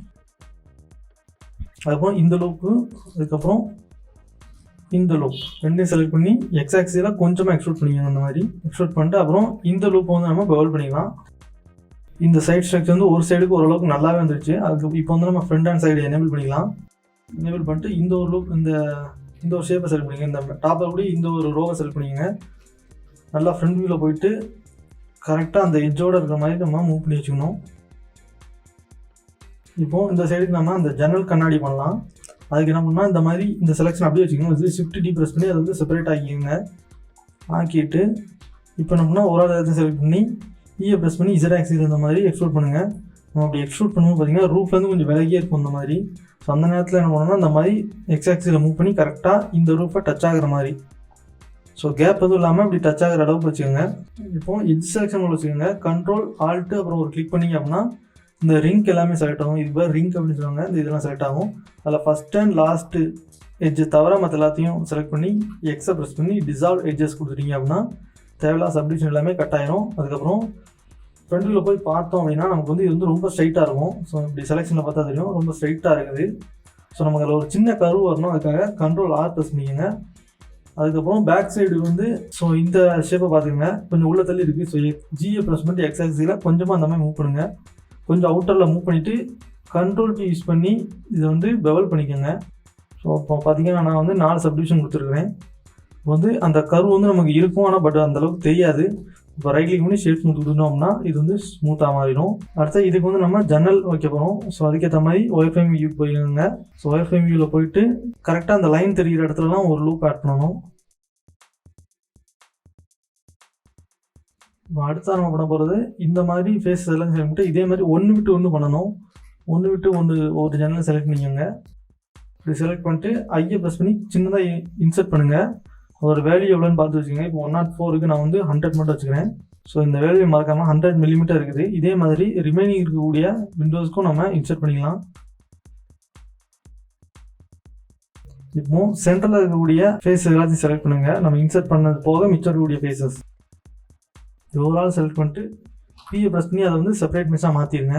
அதுக்கப்புறம் இந்த லூப்பு அதுக்கப்புறம் இந்த லூப் ரெண்டையும் செலக்ட் பண்ணி எக்ஸ் ஆக்சிஸில் கொஞ்சமாக எக்ஸ்ட்ரூட் பண்ணிக்கணும். அந்த மாதிரி எக்ஸ்ட்ரூட் பண்ணிட்டு அப்புறம் இந்த லூப்பை வந்து நம்ம பவுல் பண்ணிக்கலாம். இந்த சைட் ஸ்ட்ரக்சர் வந்து ஒரு சைடுக்கு ஓரளவுக்கு நல்லாவே வந்துருச்சு. அதுக்கு இப்போ வந்து நம்ம ஃப்ரண்ட் ஹேண்ட் சைடு எனேபிள் பண்ணிக்கலாம். எனேபிள் பண்ணிட்டு இந்த ஒரு லூப் இந்த ஒரு ஷேப்பை செலக்ட் பண்ணிங்க. இந்த டாப்பில் கூட இந்த ஒரு ரோவை செலக்ட் பண்ணிங்க. நல்லா ஃப்ரண்ட் வியூவில் போயிட்டு கரெக்டாக அந்த எட்ஜோடு இருக்கிற மாதிரி நம்ம மூவ் பண்ணி வச்சுக்கணும். இப்போது இந்த சைடுக்கு நம்ம அந்த ஜன்னல் கண்ணாடி பண்ணலாம். அதுக்கு என்ன பண்ணால் இந்த மாதிரி இந்த செலெக்ஷன் அப்படியே வச்சுக்கணும். இது Shift+D ப்ரெஸ் பண்ணி அதை வந்து செப்பரேட் ஆக்கிக்கோங்க. ஆக்கிட்டு இப்போ என்ன பண்ணால் ஒரு ஆள் எதாவது செலக்ட் பண்ணி இயை ப்ரெஸ் பண்ணி Z ஆக்சிஸ் இந்த மாதிரி எக்ஸ்ட்ரூட் பண்ணுங்கள். நம்ம அப்படி எக்ஸ்ட்ரூட் பண்ணும்போது பார்த்திங்கன்னா ரூஃப்லேருந்து கொஞ்சம் விலகியே இருக்கும் இந்த மாதிரி. ஸோ அந்த நேரத்தில் என்ன பண்ணணும்னா இந்த மாதிரி எக்ஸ் ஆக்சிஸில் மூவ் பண்ணி கரெக்டாக இந்த ரூஃபை டச் ஆகிற மாதிரி, ஸோ கேப் எதுவும் இல்லாமல் இப்படி டச் ஆகிற அளவுக்கு வச்சுக்கோங்க. இப்போ எட்ஜ் செலெக்ஷன் வச்சுக்கோங்க. கண்ட்ரோல் ஆல்ட்டு அப்புறம் ஒரு கிளிக் பண்ணிங்க அப்படின்னா இந்த ரிங்க் எல்லாமே செலக்ட் ஆகும். இது பேர் ரிங்க் அப்படின்னு சொல்லுவாங்க. இந்த இதெல்லாம் செலக்ட் ஆகும். அதில் ஃபஸ்ட் அண்ட் லாஸ்ட்டு எட்ஜு தவிர மற்ற எல்லாத்தையும் செலக்ட் பண்ணி எக்ஸை ப்ரெஸ் பண்ணி டிசால்வ் எட்ஜஸ் கொடுத்துட்டீங்க அப்படின்னா தேவையில்லாத சப்டிவிஷன் எல்லாமே கட் ஆயிரும். அதுக்கப்புறம் ஃப்ரண்டில் போய் பார்த்தோம் அப்படின்னா நமக்கு வந்து இது வந்து ரொம்ப ஸ்ட்ரைட்டாக இருக்கும். ஸோ இப்படி செலெக்ஷனில் பார்த்தா தெரியும் ரொம்ப ஸ்ட்ரைட்டாக இருக்குது. ஸோ நமக்கு அதில் ஒரு சின்ன கர்வ் வரணும். அதுக்காக கண்ட்ரோல் ஆர் ப்ரெஸ் பண்ணிக்கோங்க. அதுக்கப்புறம் பேக் சைடு வந்து ஸோ இந்த ஷேப்பை பார்த்துக்கோங்க, கொஞ்சம் உள்ள தள்ளி இருக்குது. ஸோ ஜியை ப்ரெஸ் பண்ணிட்டு எக்ஸ் ஆக்சிஸில் கொஞ்சமாக அந்த மாதிரி மூவ் பண்ணுங்கள். கொஞ்சம் அவுட்டரில் மூவ் பண்ணிவிட்டு கண்ட்ரோல் கீ யூஸ் பண்ணி இதை வந்து பெவல் பண்ணிக்கோங்க. ஸோ இப்போ பார்த்தீங்கன்னா நான் வந்து 4 சப்டிவிஷன் கொடுத்துருக்குறேன். இப்போ வந்து அந்த கர்வ் வந்து நமக்கு இருக்கும், ஆனால் பட் அந்தளவுக்கு தெரியாது. இப்போ ரைட் கிளிக் பண்ணி ஷேப் ஸ்மூத் கொடுத்தோம்னா இது வந்து ஸ்மூத்தாக மாறிடும். அடுத்து இதுக்கு வந்து நம்ம ஜன்னல் வைக்க போகிறோம். ஸோ அதுக்கேற்ற மாதிரி ஒயர்ஃப்ரேம் வியூ போயிருங்க. ஸோ ஒயர்ஃப்ரேம் வியூவில் போயிட்டு கரெக்டாக அந்த லைன் தெரிகிற இடத்துலலாம் ஒரு லூப் ஆட் பண்ணணும். இப்போ அடுத்த நம்ம பண்ண போகிறது இந்த மாதிரி ஃபேஸ் எல்லாம் செலக்ட் பண்ணிட்டு இதே மாதிரி ஒன்று விட்டு ஒன்று பண்ணணும். ஒன்று விட்டு ஒன்று ஒரு ஜன்னல் செலக்ட் பண்ணிக்கோங்க. இப்படி செலக்ட் பண்ணிட்டு ஐயை ப்ரெஸ் பண்ணி சின்னதாக இன்சர்ட் பண்ணுங்கள். அதோட வேல்யூ எவ்வளோன்னு பார்த்து வச்சுக்கோங்க. இப்போ 104க்கு நான் வந்து 100 மட்டும் வச்சுக்கிறேன். ஸோ இந்த வேல்யூ மறக்காமல் 100 மில்லிமீட்டர் இருக்குது. இதே மாதிரி ரிமைனிங் இருக்கக்கூடிய விண்டோஸ்க்கும் நம்ம இன்சர்ட் பண்ணிக்கலாம். இப்போ சென்டரில் இருக்கக்கூடிய ஃபேஸ் எல்லாத்தையும் செலக்ட் பண்ணுங்கள். நம்ம இன்சர்ட் பண்ணது போக மிச்சம் இருக்கக்கூடிய ஃபேஸஸ் ஓவரால் செலக்ட் பண்ணிட்டு பியை ப்ரெஸ் பண்ணி அதை வந்து செப்பரேட் மிஸ்ஸாக மாற்றிடுங்க.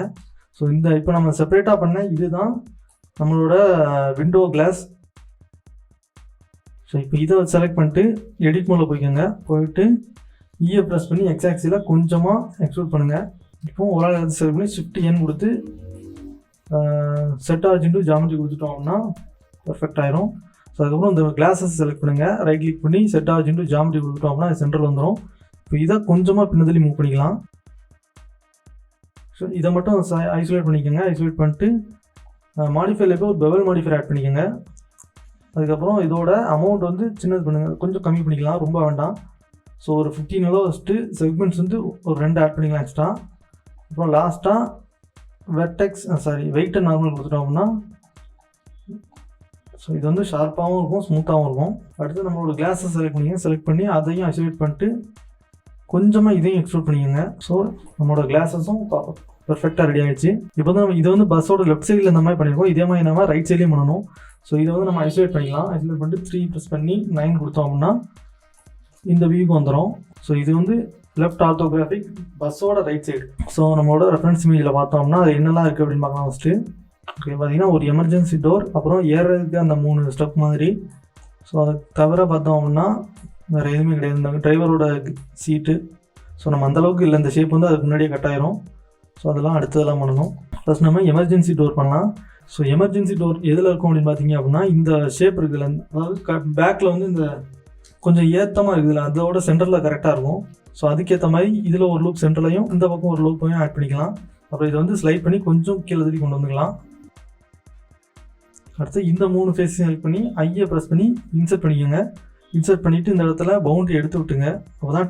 ஸோ இந்த இப்போ நம்ம செப்பரேட்டாக பண்ண இதுதான் நம்மளோட விண்டோ கிளாஸ். ஸோ இப்போ இதை செலக்ட் பண்ணிட்டு எடிட் மோடில் போய்க்கோங்க. போயிட்டு இயை ப்ரெஸ் பண்ணி எக்ஸ் ஆக்சிஸில் கொஞ்சமாக எக்ஸ்ட்ரூட் பண்ணுங்கள். இப்போ ஓவரால் எல்லாத்தையும் செலக்ட் பண்ணி ஷிஃப்ட் என் கொடுத்து செட் ஆர்ஜின்ட்டு ஜாமெட்ரி கொடுத்துட்டோம் அப்படின்னா பர்ஃபெக்ட் ஆயிரும். ஸோ அதுக்கப்புறம் இந்த கிளாஸஸ் செலக்ட் பண்ணுங்கள். ரைட் கிளிக் பண்ணி செட் ஆர்ஜின்ட்டு ஜாமெட்ரி கொடுத்துட்டோம் அப்படின்னா அது சென்டரில் வந்துடும். இப்போ இதை கொஞ்சமாக பின்னதள்ளி மூவ் பண்ணிக்கலாம். ஸோ இதை மட்டும் ஐசோலேட் பண்ணிக்கோங்க. ஐசோலேட் பண்ணிட்டு மாடிஃபைல போய் ஒரு பெவல் மாடிஃபையர் ஆட் பண்ணிக்கோங்க. அதுக்கப்புறம் இதோட அமௌண்ட் வந்து சின்னது பண்ணுங்கள், கொஞ்சம் கம்மி பண்ணிக்கலாம், ரொம்ப வேண்டாம். ஸோ ஒரு 15 அளவு வச்சுட்டு செக்மெண்ட்ஸ் வந்து ஒரு 2 ஆட் பண்ணிக்கலாம் எக்ஸ்ட்ரா. அப்புறம் லாஸ்ட்டாக வெயிட்டை நார்மல் கொடுத்துட்டோம் அப்படின்னா ஸோ இது வந்து ஷார்ப்பாகவும் இருக்கும், ஸ்மூத்தாகவும் இருக்கும். அடுத்து நம்மளோட கிளாஸை செலக்ட் பண்ணி அதையும் ஐசோலேட் பண்ணிட்டு கொஞ்சமாக இதையும் எக்ஸ்ட்ரூட் பண்ணிக்கோங்க. ஸோ நம்மளோட கிளாஸஸும் பர்ஃபெக்டாக ரெடி ஆகிடுச்சு. இப்போ வந்து நம்ம இதை வந்து பஸ்ஸோட லெஃப்ட் சைடில் இந்த மாதிரி பண்ணியிருக்கோம். இதே மாதிரி நம்ம ரைட் சைட்லேயும் பண்ணணும். ஸோ இதை வந்து நம்ம ஐசோலேட் பண்ணிக்கலாம். ஐசோலேட் பண்ணிட்டு 3 ப்ரெஸ் பண்ணி 9 கொடுத்தோம் அப்படின்னா இந்த வியூக்கு வந்துடும். ஸோ இது வந்து லெஃப்ட் ஆர்த்தோகிராஃபிக் பஸ்ஸோட ரைட் சைடு. ஸோ நம்மளோட ரெஃபரன்ஸ் இமேஜில் பார்த்தோம்னா அது என்னெல்லாம் இருக்குது அப்படின்னு பார்க்கலாம். ஃபஸ்ட்டு ஓகே பார்த்தீங்கன்னா ஒரு எமர்ஜென்சி டோர், அப்புறம் ஏறுறதுக்கு அந்த 3 ஸ்டெப் மாதிரி. ஸோ அதை தவிர பார்த்தோம் அப்படின்னா வேறு எதுவுமே கிடையாது. இந்த டிரைவரோட சீட்டு ஸோ நம்ம அந்தளவுக்கு இல்லை, இந்த ஷேப் வந்து அதுக்கு முன்னாடியே கட் ஆயிரும். ஸோ அதெல்லாம் அடுத்ததெல்லாம் பண்ணணும். ஃபஸ்ட் நம்ம எமர்ஜென்சி டோர் பண்ணலாம். ஸோ எமர்ஜென்சி டோர் எதில் இருக்கும் அப்படின்னு பார்த்தீங்க அப்படின்னா இந்த ஷேப் இருக்குதுல்ல, அதாவது பேக்கில் வந்து இந்த கொஞ்சம் ஏற்றமாக இருக்குதுல்ல அதோட சென்டரில் கரெக்டாக இருக்கும். ஸோ அதுக்கேற்ற மாதிரி இதில் ஒரு லூப் சென்டர்லையும் இந்த பக்கம் ஒரு லூப்பையும் ஆட் பண்ணிக்கலாம். அப்புறம் இதை வந்து ஸ்லைட் பண்ணி கொஞ்சம் கீழே தள்ளி கொண்டு வந்துக்கலாம். அடுத்து இந்த 3 ஃபேஸையும் செலக்ட் பண்ணி ஐயை ப்ரெஸ் பண்ணி இன்சர்ட் பண்ணிக்கோங்க. இன்சர்ட் பண்ணிவிட்டு இந்த இடத்துல பவுண்டரி எடுத்து விட்டுங்க. அப்போ தான்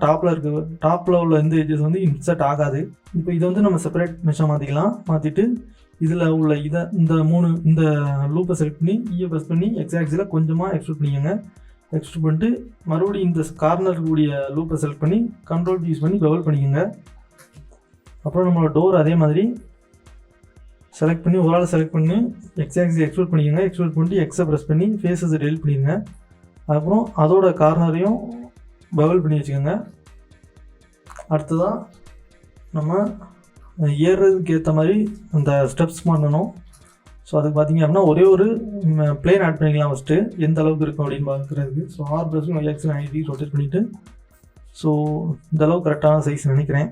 டாப்பில் உள்ள எந்த எட்ஜஸ் வந்து இன்சர்ட் ஆகாது. இப்போ இதை வந்து நம்ம செப்பரேட் மெஷாக மாற்றிக்கலாம். மாற்றிட்டு இதில் உள்ள இந்த லூப்பை செலக்ட் பண்ணி இயை ப்ரெஸ் பண்ணி எக்ஸ் ஆக்சிஸில் கொஞ்சமாக எக்ஸ்ட்ரூட் பண்ணிக்கோங்க. எக்ஸ்ட்ரூட் பண்ணிட்டு மறுபடியும் இந்த கார்னர் கூடிய லூப்பை செலக்ட் பண்ணி கண்ட்ரோல் யூஸ் பண்ணி பெவல் பண்ணிக்கோங்க. அப்புறம் நம்மளோட டோர் அதே மாதிரி செலக்ட் பண்ணி ஒரு ஆள் செலக்ட் பண்ணி எக்ஸ் ஆக்சிஸ் எக்ஸ்ட்ரூட் பண்ணிக்கோங்க. எக்ஸ்ட்ரூட் பண்ணிட்டு எக்ஸை ப்ரெஸ் பண்ணி ஃபேஸஸை டெலிட் பண்ணிடுங்க. அதுக்கப்புறம் அதோட கார்னரையும் பெவல் பண்ணி வச்சுக்கோங்க. அடுத்ததாக நம்ம ஏறுறதுக்கு ஏற்ற மாதிரி அந்த ஸ்டெப்ஸ் பண்ணணும். ஸோ அதுக்கு பார்த்திங்க அப்படின்னா ஒரே ஒரு பிளேன் ஆட் பண்ணிக்கலாம் ஃபஸ்ட்டு, எந்த அளவுக்கு இருக்கும் அப்படின்னு பார்க்குறதுக்கு. ஸோ R ப்ளஸும் எக்ஸில் 90 ரொட்டேட் பண்ணிவிட்டு ஸோ இந்த அளவுக்கு கரெக்டான சைஸ் நினைக்கிறேன்.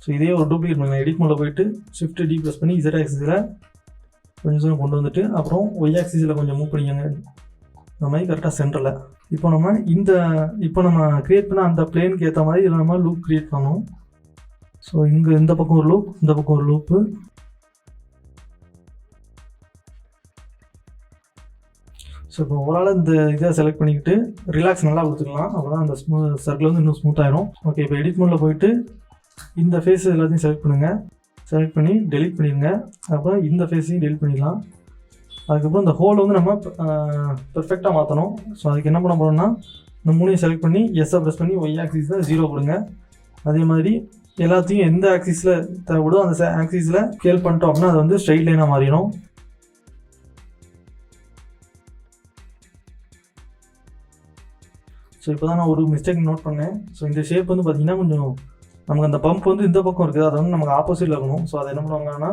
ஸோ இதே ஒரு டூப்ளிகேட் பண்ணிக்கலாம். எடிட் மோடில் போயிட்டு ஷிஃப்ட் D ப்ரெஸ் பண்ணி Z ஆக்சிஸில் கொஞ்சம் கொண்டு வந்துட்டு அப்புறம் Y ஆக்சிஸில் கொஞ்சம் மூவ் பண்ணிக்கோங்க. இந்த மாதிரி கரெக்டாக சென்டரில். இப்போ நம்ம க்ரியேட் பண்ண அந்த பிளேனுக்கு ஏற்ற மாதிரி இதில் நம்ம லூப் க்ரியேட் பண்ணணும். ஸோ இங்கே இந்த பக்கம் ஒரு லூப், இந்த பக்கம் ஒரு லூப்பு. ஸோ இப்போ ஓவரால் இந்த இதை செலக்ட் பண்ணிக்கிட்டு ரிலாக்ஸ் நல்லா கொடுத்துக்கலாம். அப்போ தான் அந்த சர்க்கிள் வந்து இன்னும் ஸ்மூத் ஆயிரும். ஓகே இப்போ எடிட் மோடில் போயிட்டு இந்த ஃபேஸ் எல்லாத்தையும் செலக்ட் பண்ணுங்கள். செலக்ட் பண்ணி டெலிட் பண்ணிடுங்க. அப்புறம் இந்த ஃபேஸையும் டெலிட் பண்ணிடலாம். அதுக்கப்புறம் இந்த ஹோல் வந்து நம்ம பெர்ஃபெக்டாக மாற்றணும். ஸோ அதுக்கு என்ன பண்ண போகிறோம்னா இந்த 3ஐயும் செலக்ட் பண்ணி எஸ்ஸை ப்ரெஸ் பண்ணி ஒய் ஆக்சிஸில் 0 கொடுங்க. அதே மாதிரி எல்லாத்தையும் எந்த ஆக்சிஸில் தேவைப்படுதோ அந்த ஆக்சிஸில் ஸ்கேல் பண்ணிட்டோம் அப்படின்னா அது வந்து ஸ்ட்ரைட் லைனாக மாறிடும். ஸோ இப்போ தான் நான் ஒரு மிஸ்டேக் நோட் பண்ணேன். ஸோ இந்த ஷேப் வந்து பார்த்திங்கன்னா கொஞ்சம் நமக்கு அந்த பம்ப் வந்து இந்த பக்கம் இருக்குது, அது வந்து நமக்கு ஆப்போசிட்டில் இருக்கணும். ஸோ அதை என்ன பண்ணுவாங்கன்னா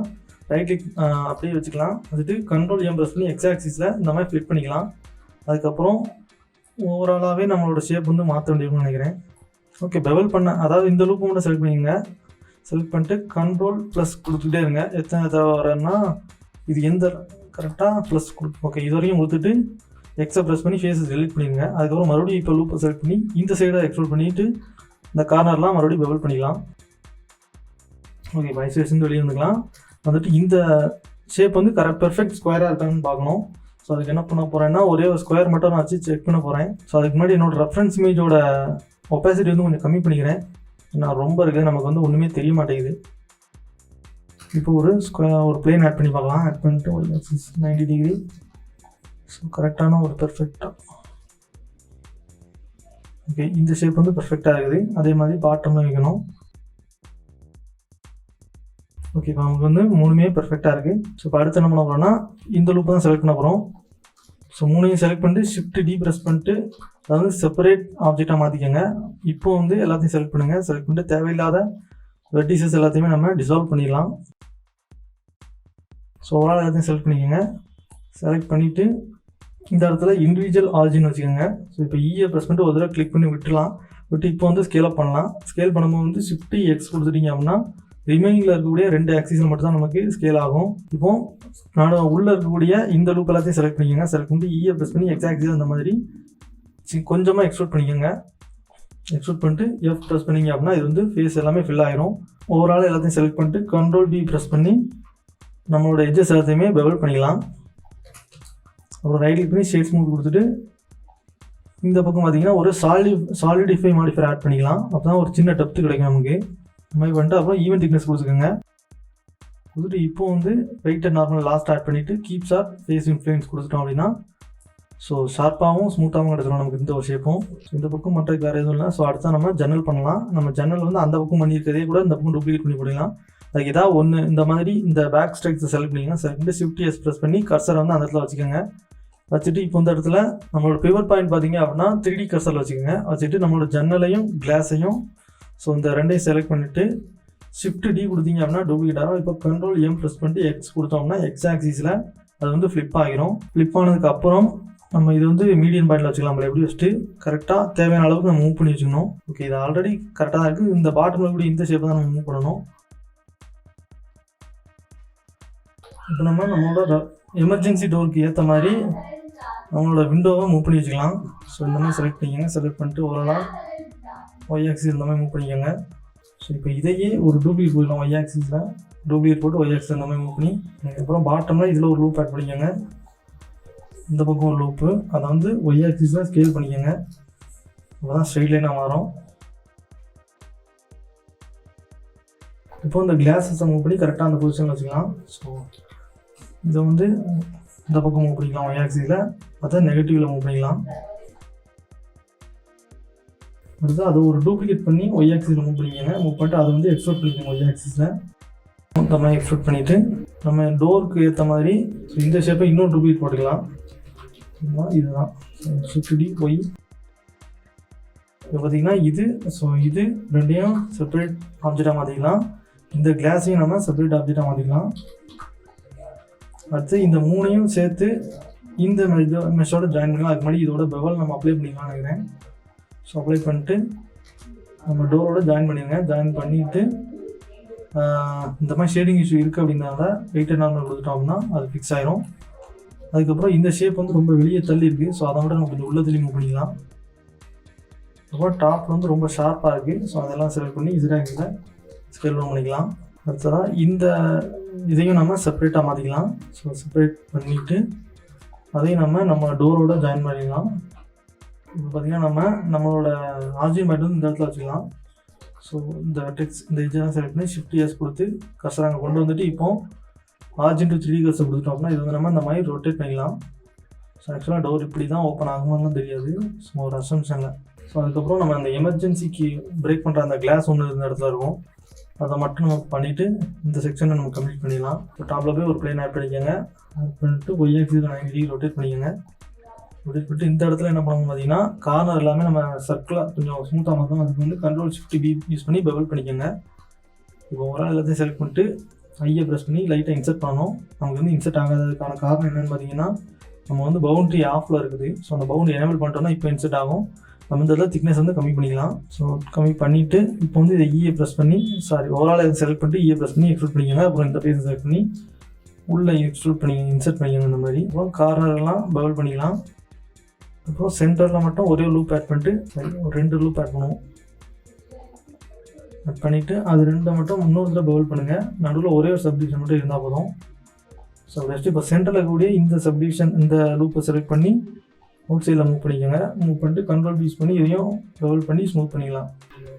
ரைட் கிளிக் அப்படியே வச்சுக்கலாம். வந்துட்டு கண்ட்ரோல் எம் ப்ரெஸ் பண்ணி எக்ஸ் ஆக்சிஸில் இந்த மாதிரி ஃப்ளிப் பண்ணிக்கலாம். அதுக்கப்புறம் ஓவராலாகவே நம்மளோட ஷேப் வந்து மாற்ற வேண்டியதுன்னு நினைக்கிறேன். ஓகே, பெவல் பண்ண அதாவது இந்த லூப்பு மட்டும் செலக்ட் பண்ணிக்கோங்க. செலக்ட் பண்ணிட்டு கண்ட்ரோல் ப்ளஸ் கொடுத்துக்கிட்டே இருங்க. எத்தனை தேவை வரேன்னா இது எந்த கரெக்டாக ப்ளஸ் ஓகே இது வரைக்கும் கொடுத்துட்டு எக்ஸை ப்ரெஸ் பண்ணி ஃபேஸஸ் டெலிட் பண்ணிடுங்க. அதுக்கப்புறம் மறுபடியும் இப்போ லூப்பை செலக்ட் பண்ணி இந்த சைடை எக்ஸ்ப்ளோர் பண்ணிவிட்டு இந்த கார்னர்லாம் மறுபடியும் பெவல் பண்ணிக்கலாம். ஓகே, இப்போ ஐசோலேஷன் வெளியே வந்துக்கலாம். வந்துட்டு இந்த ஷேப் வந்து பெர்ஃபெக்ட் ஸ்கொயராக இருக்கான்னு பார்க்கணும். ஸோ அதுக்கு என்ன பண்ண போகிறேன்னா ஒரே ஒரு ஸ்கொயர் மட்டும் நான் வச்சு செக் பண்ண போகிறேன். ஸோ அதுக்கு முன்னாடி என்னோடய ரெஃபரன்ஸ் இமேஜோட ஒப்பாசிட்டி வந்து கொஞ்சம் கம்மி பண்ணிக்கிறேன். நான் ரொம்ப இருக்குது, நமக்கு வந்து ஒன்றுமே தெரிய மாட்டேங்குது. இப்போ ஒரு பிளேன் ஆட் பண்ணி பார்க்கலாம். ஆட் பண்ணிட்டு ஒரு 90 டிகிரி. ஸோ கரெக்டான ஒரு பெர்ஃபெக்டாக ஓகே இந்த ஷேப் வந்து பெர்ஃபெக்டாக இருக்குது. அதே மாதிரி பாட்டம்லாம் வைக்கணும். ஓகே, இப்போ நமக்கு வந்து 3மே பெர்ஃபெக்டாக இருக்குது. ஸோ இப்போ அடுத்து என்ன பண்ண போகிறோம்னா இந்த லூப் தான் செலக்ட் பண்ண போகிறோம். ஸோ 3ஐயும் செலக்ட் பண்ணிட்டு ஷிஃப்ட் டி ப்ரெஸ் பண்ணிட்டு அதாவது செப்பரேட் ஆப்ஜெக்டாக மாற்றிக்கோங்க. இப்போ வந்து எல்லாத்தையும் செலக்ட் பண்ணுங்கள். செலக்ட் பண்ணிட்டு தேவையில்லாத வெர்டிசஸ் எல்லாத்தையுமே நம்ம டிசால்வ் பண்ணிடலாம். ஸோ ஓவரால் எல்லாத்தையும் செலக்ட் பண்ணிக்கோங்க. செலக்ட் பண்ணிவிட்டு இந்த இடத்துல இண்டிவிஜுவல் ஆரிஜின் வச்சுக்கோங்க. ஸோ இப்போ ஈயை ப்ரெஸ் பண்ணிட்டு ஒரு தடவை கிளிக் பண்ணி விட்டு இப்போ வந்து ஸ்கேல் அப் பண்ணலாம். ஸ்கேல் பண்ணும்போது வந்து ஷிஃப்ட் எக்ஸ் கொடுத்துட்டீங்க அப்படின்னா ரிமைனிங்கில் இருக்கக்கூடிய 2 ஆக்சிஸில் மட்டும் தான் நமக்கு ஸ்கேல் ஆகும். இப்போ நான் உள்ளே இருக்கக்கூடிய இந்த லூப் எல்லாத்தையும் செலக்ட் பண்ணிக்கோங்க. செலக்ட் பண்ணிட்டு ஈயை ப்ரெஸ் பண்ணி எக்ஸ் ஆக்சிஸ் அந்த மாதிரி கொஞ்சமாக எக்ஸ்ட்ரூட் பண்ணிக்கோங்க. எக்ஸ்ட்ரூட் பண்ணிட்டு எஃப் ப்ரெஸ் பண்ணிங்க அப்படின்னா இது வந்து ஃபேஸ் எல்லாமே ஃபில் ஆகிரும். ஓவரால் எல்லாத்தையும் செலக்ட் பண்ணிட்டு கண்ட்ரோல் பி ப்ரெஸ் பண்ணி நம்மளோட எட்ஜஸ் எல்லாத்தையுமே பெவல் பண்ணிக்கலாம். அப்புறம் ரைட் கிளிக் பண்ணி ஷேட் ஸ்மூத் கொடுத்துட்டு இந்த பக்கம் பார்த்தீங்கன்னா ஒரு சாலிடிஃபை மாடிஃபையர் ஆட் பண்ணிக்கலாம். அப்போ தான் ஒரு சின்ன டெப்த்து கிடைக்கும் நமக்கு. இந்த மாதிரி பண்ணிட்டு அப்புறம் ஈவன் திக்னஸ் கொடுத்துக்கோங்க. கொடுத்துட்டு இப்போ வந்து weight and normal last add பண்ணிவிட்டு கீப் ஷார்ப் ஃபேஸ் இன்ஃப்ளூயன்ஸ் கொடுத்துட்டோம் அப்படின்னா ஸோ ஷார்ப்பாகவும் ஸ்மூத்தாகவும் கிடச்சிடும் நமக்கு இந்த ஒரு ஷேப்பும். இந்த பக்கம் பண்ணுறதுக்கு வேறு எதுவும் இல்லை. ஸோ அடுத்தா நம்ம ஜன்னல் பண்ணலாம். நம்ம ஜன்னல் வந்து அந்த பக்கம் பண்ணியிருக்கதே கூட இந்த பக்கம் டூப்ளிகேட் பண்ணி போடலாம். அதுக்கு ஏதாவது ஒன்று இந்த மாதிரி இந்த பேக் ஸ்ட்ரைக்ஸை செலக்ட் பண்ணிங்கன்னா செலக்ட் பண்ணி ஷிஃப்ட் எஸ் ப்ரெஸ் பண்ணி கர்சரை வந்து அந்த இடத்துல வச்சுக்கோங்க. வச்சுட்டு இப்போ இந்த இடத்துல நம்மளோட பிவர் பாயிண்ட் பார்த்தீங்க அப்படின்னா 3D கர்சரில் வச்சுக்கோங்க. வச்சுட்டு நம்மளோட ஜன்னலையும் கிளாஸையும் ஸோ இந்த ரெண்டையும் செலக்ட் பண்ணிவிட்டு ஷிஃப்ட் டி கொடுத்தீங்க அப்படின்னா டூப்ளிகேட் ஆகும். இப்போ கண்ட்ரோல் எம் ப்ரெஸ் பண்ணிட்டு எக்ஸ் கொடுத்தோம்னா எக்ஸ் ஆக்சிஸில் அது வந்து ஃப்ளிப் ஆகிரும். ஃப்ளிப் ஆனதுக்கப்புறம் நம்ம இது வந்து மீடியம் பாயிண்டில் வச்சுக்கலாம். நம்மளை எப்படி வச்சுட்டு கரெக்டாக தேவையான அளவுக்கு நம்ம மூவ் பண்ணி வச்சுக்கணும். ஓகே, இது ஆல்ரெடி கரெக்டாக தான் இருக்குது. இந்த பாட்டமில் கூட இந்த ஷேப்பை தான் நம்ம மூவ் பண்ணணும். இப்போ நம்மளோட எமர்ஜென்சி டோருக்கு ஏற்ற மாதிரி நம்மளோட விண்டோவை மூவ் பண்ணி வச்சுக்கலாம். ஸோ இந்த மாதிரி செலக்ட் பண்ணிக்கோங்க. செலக்ட் பண்ணிட்டு ஓவராலாக ஒய் ஆக்சிஸ் இந்த மாதிரி மூவ் பண்ணிக்கோங்க. ஸோ இப்போ இதையே ஒரு டூப்ளிகேட் போயிடலாம். ஒய் ஆக்சிஸில் டூப்ளிகேட் போட்டு ஒய் ஆக்சிஸ் இந்த மாதிரி மூவ் பண்ணி அதுக்கப்புறம் பாட்டமில் இதில் ஒரு லூப் ஆட் பண்ணிக்கோங்க. இந்த பக்கம் ஒரு லூப்பு அதை வந்து ஒய் ஆக்சிஸில் ஸ்கேல் பண்ணிக்கோங்க. அப்போ தான் ஸ்ட்ரெயிட் லைனாக மாறும். இப்போ இந்த கிளாஸஸை மூவ் பண்ணி கரெக்டாக அந்த பொசிஷனில் வச்சுக்கலாம். ஸோ இதை வந்து இந்த பக்கம் மூவ் பண்ணிக்கலாம் ஒய் ஆக்சிஸில். அதை நெகட்டிவில் மூவ் பண்ணிக்கலாம். அடுத்து அதை ஒரு டூப்ளிகேட் பண்ணி ஒய் ஆக்சிஸில் மூவ் பண்ணிக்கோங்க. மூவ் பண்ணிட்டு அதை வந்து எக்ஸ்போர்ட் பண்ணிக்கோங்க ஒய் ஆக்சிஸில். இந்த மாதிரி எக்ஸ்போர்ட் பண்ணிவிட்டு நம்ம டோருக்கு ஏற்ற மாதிரி இந்த ஷேப்பை இன்னொரு டூப்ளிகேட் போட்டுக்கலாம். இதுதான் ஷிஃப்ட் டி ஒய். இப்போ பார்த்தீங்கன்னா இது ரெண்டையும் செப்பரேட் ஆப்ஜெக்டாக மாற்றிக்கலாம். இந்த கிளாஸையும் நம்ம செப்பரேட் ஆப்ஜெக்டாக மாற்றிக்கலாம். அடுத்து இந்த 3ஐயும் சேர்த்து இந்த மெஷோட ஜாயின் பண்ணிக்கலாம். அதுக்கு முன்னாடி இதோட பெவல் நம்ம அப்ளை பண்ணிக்கலாம்னு நினைக்கிறேன். ஸோ அப்ளை பண்ணிட்டு நம்ம டோரோட ஜாயின் பண்ணிடுங்க. ஜாயின் பண்ணிவிட்டு இந்த மாதிரி ஷேடிங் இஷ்யூ இருக்குது அப்படின்னால வெயிட் அண்ட் நார்மல் கொடுத்துட்டோம்னா அது ஃபிக்ஸ் ஆயிரும். அதுக்கப்புறம் இந்த ஷேப் வந்து ரொம்ப வெளியே தள்ளி இருக்குது. ஸோ அதை விட நம்ம கொஞ்சம் உள்ள தள்ளி மூவ் பண்ணிக்கலாம். அப்புறம் டாப் வந்து ரொம்ப ஷார்ப்பாக இருக்குது. ஸோ அதெல்லாம் செலக்ட் பண்ணி இதில் ஸ்கேல் டவுன் பண்ணிக்கலாம். அடுத்ததாக இந்த இதையும் நம்ம செப்பரேட்டாக மாற்றிக்கலாம். ஸோ செப்பரேட் பண்ணிவிட்டு அதையும் நம்ம டோரோட ஜாயின் பண்ணிக்கலாம். இப்போ பார்த்திங்கன்னா நம்மளோட ஆர்ஜின் பாயிண்ட் வந்து இந்த இடத்துல வச்சுக்கலாம். ஸோ இந்த வெர்டெக்ஸ் இந்த எட்ஜெல்லாம் செலக்ட் பண்ணி ஷிஃப்ட் எஸ் கொடுத்து கர்சர் அங்கே கொண்டு வந்துட்டு இப்போ ஆர்ஜின் டு 3D கர்சர் கொடுத்துட்டோம் அப்படின்னா இது வந்து நம்ம இந்த மாதிரி ரொட்டேட் பண்ணிக்கலாம். ஸோ ஆக்சுவலாக டோர் இப்படி தான் ஓப்பன் ஆகுமான்னு தெரியாது, ஸோ ஒரு அசம்ஷனில். ஸோ அதுக்கப்புறம் நம்ம அந்த எமர்ஜென்சிக்கு பிரேக் பண்ணுற அந்த கிளாஸ் ஒன்று இருந்த இடத்துல இருக்கும், அதை மட்டும் நம்ம பண்ணிவிட்டு இந்த செக்ஷனை நம்ம கம்ப்ளீட் பண்ணிடலாம். ஸோ டாப்பில் போய் ஒரு பிளேன் ஆட் பண்ணிக்கோங்க. ஆட் பண்ணிட்டு ஒய் ஆக்சிஸ் 90 டிகிரி ரொட்டேட் பண்ணிக்கோங்க. ரொட்டேட் பண்ணிட்டு இந்த இடத்துல என்ன பண்ணணும் பார்த்தீங்கன்னா கார்னர் எல்லாமே நம்ம சர்க்கிளாக கொஞ்சம் ஸ்மூத்தாக மாற்றோம். அதுக்கு வந்து கண்ட்ரோல் ஷிஃப்ட் பி யூஸ் பண்ணி பெவல் பண்ணிக்கோங்க. இப்போ ஒரு எல்லாத்தையும் செலக்ட் பண்ணிட்டு ஐயை ப்ரெஸ் பண்ணி லைட்டாக இன்சர்ட் பண்ணணும். நமக்கு வந்து இன்சர்ட் ஆகாததுக்கான காரணம் என்னென்னு பார்த்தீங்கன்னா நம்ம வந்து பவுண்ட்ரி ஆஃபில் இருக்குது. ஸோ அந்த பவுண்ட்ரி எனேபிள் பண்ணிட்டோம்னா இப்போ இன்சர்ட் ஆகும். நம்ம இந்த இடத்துல திக்னஸ் வந்து கம்மி பண்ணிக்கலாம். ஸோ கம்மி பண்ணிவிட்டு இப்போ வந்து இதை இஏ ப்ரெஸ் பண்ணி ஓவரால் இதை செலக்ட் பண்ணிட்டு இஏ ப்ரெஸ் பண்ணி எக்ஸ்ட்ரூட் பண்ணிக்கோங்க. அப்புறம் இந்த பேஸை செலக்ட் பண்ணி உள்ளே எக்ஸ்ட்ரூட் பண்ணிக்கோங்க, இன்சர்ட் பண்ணிக்கோங்க இந்த மாதிரி. அப்புறம் கார்னர்லாம் பெவல் பண்ணிக்கலாம். அப்புறம் சென்டரில் மட்டும் ஒரே லூப் ஆட் பண்ணிட்டு ஒரு 2 லூப் ஆட் பண்ணுவோம். ஆட் பண்ணிவிட்டு அது 2 மட்டும் இன்னொரு பெவல் பண்ணுங்கள். நடுவில் ஒரே ஒரு சப்டிவிஷன் மட்டும் இருந்தால் போதும். ஸோ நெக்ஸ்ட் இப்போ சென்டரில் இருக்கக்கூடிய இந்த சப்டிவிஷன் இந்த லூப்பை செலக்ட் பண்ணி அவுட் சைடில் மூவ் பண்ணிக்கோங்க. மூவ் பண்ணிட்டு கண்ட்ரோல் யூஸ் பண்ணி இதையும் பெவல் பண்ணி ஸ்மூத் பண்ணிக்கலாம்.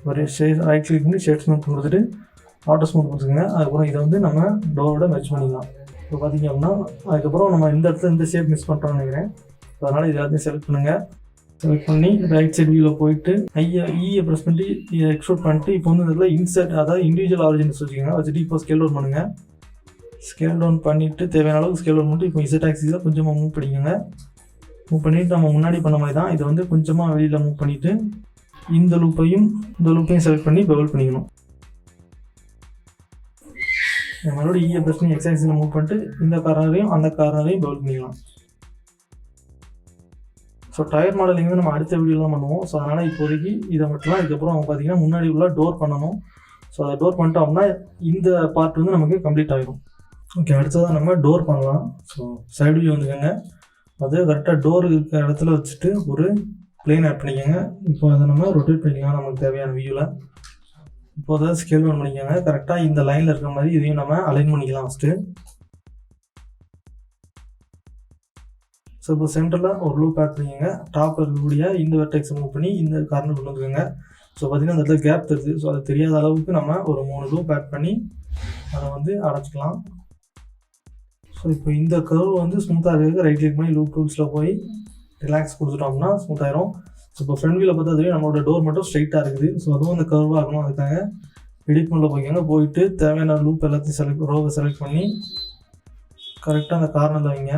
ஒரு ரைட் கிளிக் பண்ணி ஷேட் ஸ்மூத் கொடுத்துட்டு ஆட்டோ ஸ்மூத் கொடுத்துருங்க. அதுக்கப்புறம் இதை வந்து நம்ம டோரோட மெர்ஜ் பண்ணிக்கலாம். இப்போ பார்த்திங்க அப்படின்னா அதுக்கப்புறம் நம்ம இந்த இடத்துல இந்த ஷேப் மிஸ் பண்ணுறோம்னு நினைக்கிறேன். அதனால் இது எல்லாத்தையும் செலக்ட் பண்ணுங்கள். செலக்ட் பண்ணி ரைட் சைடு வியூவில் போயிட்டு இயை ப்ரெஸ் பண்ணிட்டு எக்ஸ்ட்ரூட் பண்ணிட்டு இப்போ வந்து இதில் இன்சர்ட் அதாவது இண்டிவிஜுவல் ஆரிஜின்ஸ் வச்சுக்கோங்க. வச்சுட்டு இப்போ ஸ்கேல் டவுன் பண்ணுங்கள். ஸ்கேல் டவுன் பண்ணிவிட்டு தேவையான அளவுக்கு ஸ்கேல் டவுன் பண்ணிட்டு இப்போ இசட் ஆக்சிஸில் கொஞ்சமாக மூவ் பண்ணிக்கோங்க. மூவ் பண்ணிவிட்டு நம்ம முன்னாடி பண்ண மாதிரி தான் இதை வந்து கொஞ்சமாக வெளியில் மூவ் பண்ணிவிட்டு இந்த லூப்பையும் செலக்ட் பண்ணி பெவல் பண்ணிக்கணும். மறுபடியும் இஏ ப்ரெஸ் பண்ணி எக்ஸ் ஆக்சிஸில் மூவ் பண்ணிட்டு இந்த கார்னரையும் அந்த கார்னரையும் பெவல் பண்ணிக்கலாம். ஸோ டயர் மாடலிங் வந்து நம்ம அடுத்த வீடியோவில் தான் பண்ணுவோம். ஸோ அதனால் இப்போதைக்கு இதை மட்டும் இதுக்கப்புறம் அவங்க பார்த்தீங்கன்னா முன்னாடி உள்ள டோர் பண்ணணும். ஸோ அதை டோர் பண்ணிட்டோம் அப்படின்னா இந்த பார்ட் வந்து நமக்கு கம்ப்ளீட் ஆகிடும். ஓகே, அடுத்ததாக நம்ம டோர் பண்ணலாம். ஸோ சைடு வியூ வந்துக்கோங்க. அது கரெக்டாக டோர் இருக்கிற இடத்துல வச்சுட்டு ஒரு பிளேன் ஆட் பண்ணிக்கோங்க. இப்போ அதை நம்ம ரொட்டேட் பண்ணிக்கலாம் நமக்கு தேவையான வியூவில். இப்போ அதை ஸ்கேல் டவுன் பண்ணிக்கோங்க. கரெக்டாக இந்த லைனில் இருக்கிற மாதிரி இதையும் நம்ம அலைன் பண்ணிக்கலாம் ஃபஸ்ட்டு. ஸோ இப்போ சென்டரில் ஒரு லூப் ஆட் பண்ணிக்கோங்க. டாப்பில் இருக்கக்கூடிய இந்த வெர்டெக்ஸை மூவ் பண்ணி இந்த கார்னர் கொண்டு வந்துக்கோங்க. ஸோ பார்த்திங்கன்னா அந்த இடத்துல கேப் தெரியுது. ஸோ அது தெரியாத அளவுக்கு நம்ம ஒரு 3 லூப் ஆட் பண்ணி அதை வந்து அடைச்சிக்கலாம். ஸோ இப்போ இந்த கர்வ் வந்து ஸ்மூத்தாக இருக்குது. ரைட் கிளிக் பண்ணி லூப் டூல்ஸில் போய் ரிலாக்ஸ் கொடுத்துட்டோம்னா ஸ்மூத் ஆயிரும். ஸோ இப்போ ஃப்ரண்ட் வியூவில் பார்த்தா அதுவே நம்மளோட டோர் மட்டும் ஸ்ட்ரைட்டாக இருக்குது. ஸோ அதுவும் அந்த கர்வாக இருக்கணும். அதுக்காக எடிட் மோடில் போய்க்கோங்க. போயிட்டு தேவையான லூப் எல்லாத்தையும் ரோவை செலக்ட் பண்ணி கரெக்டாக அந்த கார்னரில் வைங்க.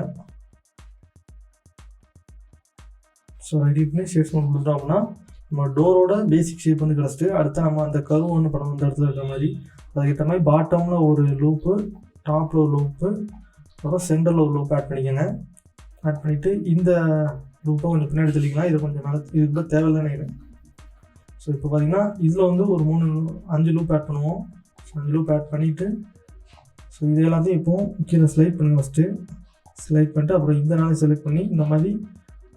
ஸோ ரைட் கிளிக் பண்ணி ஷேப்ஸ் மோட் கொடுத்துட்டோம் அப்படின்னா நம்ம டோரோட பேசிக் ஷேப் வந்து கிடச்சிட்டு அடுத்து நம்ம அந்த கர்வ் ஒன்று படம் இந்த இடத்துல இருக்கிற மாதிரி அதுக்கேற்ற மாதிரி பாட்டமில் ஒரு லூப்பு, டாப்பில் ஒரு லூப்பு, அப்புறம் சென்டரில் ஒரு லூப் ஆட் பண்ணிக்கோங்க. ஆட் பண்ணிவிட்டு இந்த லூப்பை கொஞ்சம் பின்னாடி தெளிக்கலாம். இதை கொஞ்சம் இதுக்குள்ள தேவையில்லைன்னு நினைக்கிறேன். ஸோ இப்போ பார்த்திங்கன்னா இதில் வந்து ஒரு 5 லூப் ஆட் பண்ணுவோம். 5 லூப் ஆட் பண்ணிவிட்டு ஸோ இது எல்லாத்தையும் இப்போது கீழே ஸ்லைட் பண்ணுங்க. ஃபஸ்ட்டு ஸ்லைட் பண்ணிட்டு அப்புறம் இந்த நாளே செலக்ட் பண்ணி இந்த மாதிரி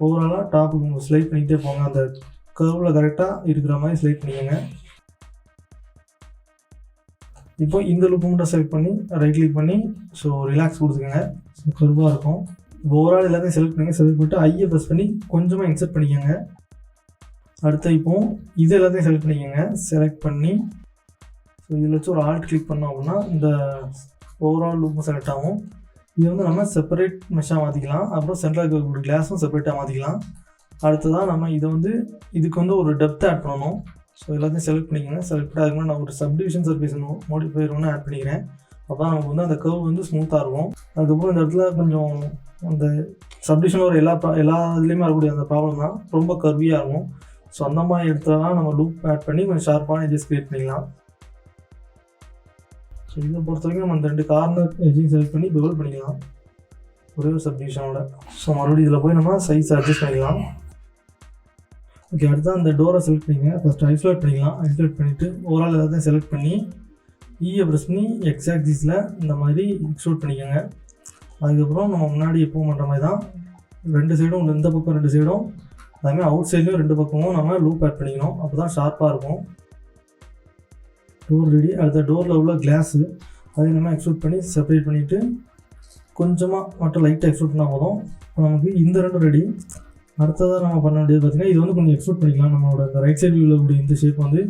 ஓவராலாக டாப்புக்கு ஸ்லைட் பண்ணிகிட்டே போங்க. அந்த கர்வில் கரெக்டாக இருக்கிற மாதிரி ஸ்லைட் பண்ணிக்கோங்க. இப்போ இந்த லூப்பை மட்டும் செலக்ட் பண்ணி ரைட் கிளிக் பண்ணி ஸோ ரிலாக்ஸ் கொடுத்துக்கோங்க. ஸோ கர்வாக இருக்கும். இப்போ ஓவரால் எல்லாத்தையும் செலக்ட் பண்ணுங்கள். செலக்ட் பண்ணிட்டு ஐயை ப்ரெஸ் பண்ணி கொஞ்சமாக இன்சர்ட் பண்ணிக்கோங்க. அடுத்து இப்போது இது எல்லாத்தையும் செலக்ட் பண்ணிக்கோங்க. செலக்ட் பண்ணி ஸோ இதில் வச்சு ஒரு ஆல்ட் கிளிக் பண்ணோம் அப்படின்னா இந்த ஓவரால் லூப்பும் செலக்ட் ஆகும். இது வந்து நம்ம செப்பரேட் மெஷ்ஷாக மாற்றிக்கலாம். அப்புறம் சென்ட்ரல் இருக்கக்கூடிய கிளாஸும் செப்பரேட்டாக மாற்றிக்கலாம். அடுத்ததான் நம்ம இதை வந்து இதுக்கு வந்து ஒரு டெப்த் ஆட் பண்ணணும். ஸோ எல்லாத்தையும் செலக்ட் பண்ணிக்கோங்க. செலக்ட் பண்ணி அதுக்கு நான் ஒரு சப்டிவிஷன் சர்ஃபேஸ் மோடிஃபையர் ஒன்று ஆட் பண்ணிக்கிறேன். அப்போ தான் நமக்கு வந்து அந்த கர்வ் வந்து ஸ்மூத்தாக இருக்கும். அதுக்கப்புறம் இந்த இடத்துல கொஞ்சம் அந்த சப்டிவிஷனில் ஒரு எல்லா இதுலேயுமே வரக்கூடிய அந்த ப்ராப்ளம் தான் ரொம்ப கர்வியாக இருக்கும். ஸோ அந்த மாதிரி இடத்துலலாம் நம்ம லூப் ஆட் பண்ணி கொஞ்சம் ஷார்ப்பான எட்ஜஸ் க்ரியேட் பண்ணிக்கலாம். ஸோ இதை பொறுத்த வரைக்கும் நம்ம அந்த 2 கார்னர் எட்ஜையும் செலக்ட் பண்ணி பெவல் பண்ணிக்கலாம் ஒரே ஒரு சப்டிவிஷனோட. ஸோ மறுபடியும் இதில் போய் நம்ம சைஸ் அட்ஜஸ்ட் பண்ணிக்கலாம். ஓகே, அடுத்து அந்த டோரை செலக்ட் பண்ணிக்கோங்க. ஃபஸ்ட்டு ஐசோலேட் பண்ணிக்கலாம். ஐசோலேட் பண்ணிவிட்டு ஓவரால் எல்லாத்தையும் செலக்ட் பண்ணி இஏ ப்ரெஸ் பண்ணி எக்ஸ் ஆக்சிஸில் இந்த மாதிரி எக்ஸ்ட்ரூட் பண்ணிக்கோங்க. அதுக்கப்புறம் நம்ம முன்னாடி எப்பவும் பண்ணுற மாதிரி தான் 2 சைடும் இந்த பக்கம் 2 சைடும் அதுமாதிரி அவுட் சைட்லேயும் 2 பக்கமும் நம்ம லூப் ஆட் பண்ணிக்கணும். அப்போ தான் ஷார்ப்பாக இருக்கும். Door ready. அடுத்த டோரில் உள்ள கிளாஸு அதையும் நம்ம எக்ஸ்ட்ரூட் பண்ணி செப்பரேட் பண்ணிவிட்டு கொஞ்சமாக மட்டும் லைட்டாக எக்ஸ்ட்ரூட் பண்ணால் போதும். நமக்கு இந்த 2 ரெடி. அடுத்ததாக நம்ம பண்ண வேண்டியது பார்த்திங்கன்னா இது வந்து கொஞ்சம் எக்ஸ்ட்ரூட் பண்ணிக்கலாம். நம்மளோட இந்த ரைட் சைடு வியூவில் கூடிய இந்த ஷேப் வந்து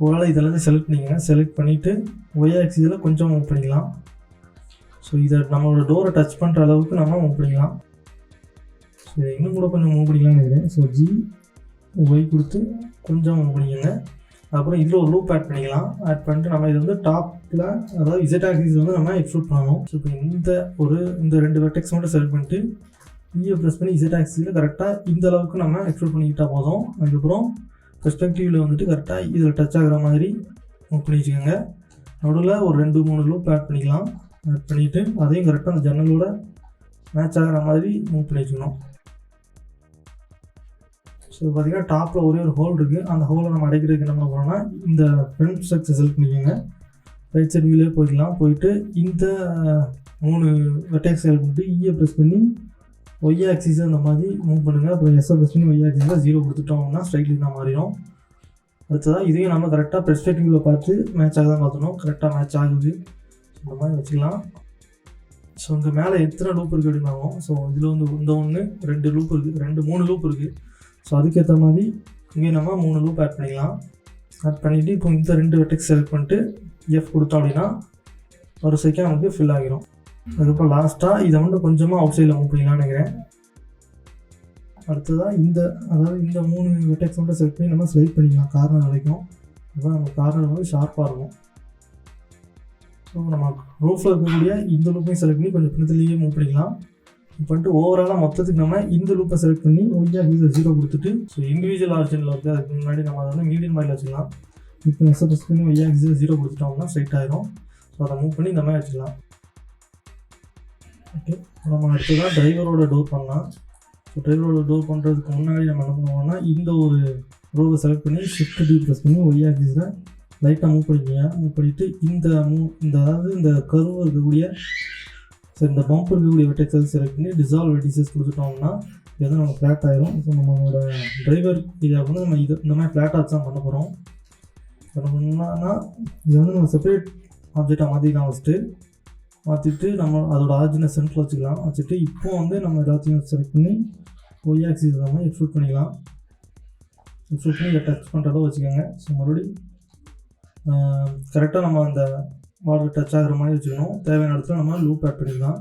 ஒருவேளை இதெல்லாம் செலக்ட் பண்ணிக்கங்க. செலக்ட் பண்ணிவிட்டு ஒய் ஆக்சிஸில் கொஞ்சம் மூவ் பண்ணிக்கலாம். ஸோ இதை நம்மளோட டோரை டச் பண்ணுற அளவுக்கு நம்ம மூவ் பண்ணிக்கலாம். ஸோ இதை இன்னும் கூட கொஞ்சம் மூவ் பண்ணிக்கலாம்னு நினைக்கிறேன். ஸோ ஜி ஒய் கொடுத்து கொஞ்சம் மூவ் பண்ணிக்கோங்க. அப்புறம் இதில் ஒரு லூப் ஆட் பண்ணிக்கலாம். ஆட் பண்ணிட்டு நம்ம இது வந்து டாப்பில், அதாவது இசட் ஆக்சிஸ் வந்து நம்ம எக்ஸ்ட்ரூட் பண்ணணும். ஸோ இப்போ இந்த 2 வெர்டெக்ஸ் மட்டும் செலக்ட் பண்ணிட்டு இயை ப்ரெஸ் பண்ணி இசட் ஆக்சிஸில் கரெக்டாக இந்த அளவுக்கு நம்ம எக்ஸ்ட்ரூட் பண்ணிக்கிட்டால் போதும். அதுக்கப்புறம் பெர்ஸ்பெக்டிவில் வந்துட்டு கரெக்டாக இதில் டச் ஆகிற மாதிரி மூவ் பண்ணி வச்சுக்கோங்க. நடுவில் ஒரு 2-3 லூப் ஆட் பண்ணிக்கலாம். ஆட் பண்ணிவிட்டு அதையும் கரெக்டாக அந்த ஜன்னலோட மேட்ச் ஆகிற மாதிரி மூவ் பண்ணி வச்சுக்கணும். ஸோ பார்த்திங்கன்னா டாப்பில் ஒரே ஒரு ஹோல் இருக்குது. அந்த ஹோலை நம்ம அடைக்கிறதுக்கு என்ன பண்ண போகிறோம்னா, இந்த ஃப்ரண்ட் ஸ்ட்ரக்சர் செலக்ட் பண்ணிக்கோங்க. ரைட் சைட் வியூலே போய்க்கலாம். போயிட்டு இந்த 3 வெர்டெக்ஸ் செலக்ட் பண்ணிட்டு இயை ப்ரெஸ் பண்ணி ஒய் ஆக்சிஸை அந்த மாதிரி மூவ் பண்ணுங்கள். அப்புறம் எஸ்ஸை ப்ரெஸ் பண்ணி ஒய் ஆக்சிஸில் 0 கொடுத்துட்டோம்னா ஸ்ட்ரைட் லைனாக மாறிடும். அடுத்ததாக இதையும் நம்ம கரெக்டாக பெர்ஸ்பெக்டிவில் பார்த்து மேட்ச் ஆக தான் பார்த்துணும். கரெக்டாக மேட்ச் ஆகுது. இந்த மாதிரி வச்சுக்கலாம். ஸோ இங்கே மேலே எத்தனை லூப் இருக்குது அப்படின்னாலும், ஸோ இதில் வந்து இந்த 1 2 லூப் இருக்குது, 3 லூப் இருக்குது. ஸோ அதுக்கேற்ற மாதிரி இங்கே நம்ம 3 லூப் ஆட் பண்ணிக்கலாம். ஆட் பண்ணிவிட்டு இப்போ இந்த 2 வெர்டெக்ஸ் செலக்ட் பண்ணிட்டு எஃப் கொடுத்தோம் அப்படின்னா ஒரு செகண்ட் நமக்கு ஃபில் ஆகிரும். அதுக்கப்புறம் லாஸ்ட்டாக இதை வந்து கொஞ்சமாக அவுட் சைடில் மூவ் பண்ணிக்கலாம்னு நினைக்கிறேன். அடுத்ததாக இந்த 3 வெர்டெக்ஸ் மட்டும் செலக்ட் பண்ணி நம்ம ஸ்லைட் பண்ணிக்கலாம் கார்னர் வரைக்கும். அப்போ நம்ம கார்னர் வந்து ஷார்ப்பாக இருக்கும். ஸோ நம்ம ரூஃபில் இருக்கக்கூடிய இந்த லூப்பையும் செலக்ட் பண்ணி கொஞ்சம் பின்னத்துலேயே மூவ் பண்ணிக்கலாம். இப்போ வந்துட்டு ஓவராலாக மொத்தத்துக்கு நம்ம இந்த லூப்பை செலக்ட் பண்ணி ஒய் ஆக்சிஸில் 0 கொடுத்துட்டு, ஸோ இண்டிவிஜுவல் ஆர்ஜினில் இருக்குது. அதுக்கு முன்னாடி நம்ம அதை வந்து மீடியம் மாதிரி வச்சுக்கலாம். இப்போ எஸ்ஸை ப்ரெஸ் பண்ணி ஒய் ஆக்சிஸில் 0 கொடுத்துட்டோம்னா ஸ்ட்ரைட் ஆயிரும். ஸோ அதை மூவ் பண்ணி இந்த மாதிரி வச்சுக்கலாம். ஓகே, நம்ம அடுத்ததான் டிரைவரோட டோர் பண்ணலாம். ஸோ டிரைவரோட டோர் பண்ணுறதுக்கு முன்னாடி நம்ம என்ன பண்ணுவோம்னா, இந்த ஒரு ரோவை செலக்ட் பண்ணி ஷிஃப்ட் டி ப்ரெஸ் பண்ணி ஒய் ஆக்சிஸில் லைட்டாக மூவ் பண்ணிக்கோங்க. மூவ் பண்ணிவிட்டு அதாவது இந்த கர்வ் இருக்கக்கூடிய, ஸோ இந்த பம்ப் இருக்கக்கூடிய வெர்டெக்ஸஸ் செலக்ட் பண்ணி டிசால்வ் வெர்டிசஸ் கொடுத்துட்டோம்னா இது வந்து நம்ம ஃப்ளாட் ஆயிரும். ஸோ நம்மளோட டிரைவர் ஏரியாவுக்கு வந்து நம்ம இந்த மாதிரி ஃப்ளாட்டாக வச்சு தான் பண்ண போகிறோம். பண்ணோம்னா இது வந்து நம்ம செப்பரேட் ஆப்ஜெக்டாக மாற்றிக்கலாம். ஃபஸ்ட்டு மாற்றிட்டு நம்ம அதோட ஆர்ஜினை சென்டரில் வச்சுக்கலாம். வச்சுட்டு இப்போ வந்து நம்ம எல்லாத்தையும் செலக்ட் பண்ணி ஒய் ஆக்சிஸ் நம்ம எக்ஸ்ட்ரூட் பண்ணிக்கலாம். எக்ஸ்ட்ரூட் பண்ணி இதை டச் பண்ணுற அளவு வச்சுக்கோங்க. ஸோ மறுபடியும் கரெக்டாக நம்ம அந்த வாட்டர் டச் ஆகிற மாதிரி வச்சுக்கணும். தேவையான இடத்துல நம்ம லூப் ஆட் பண்ணிக்கலாம்.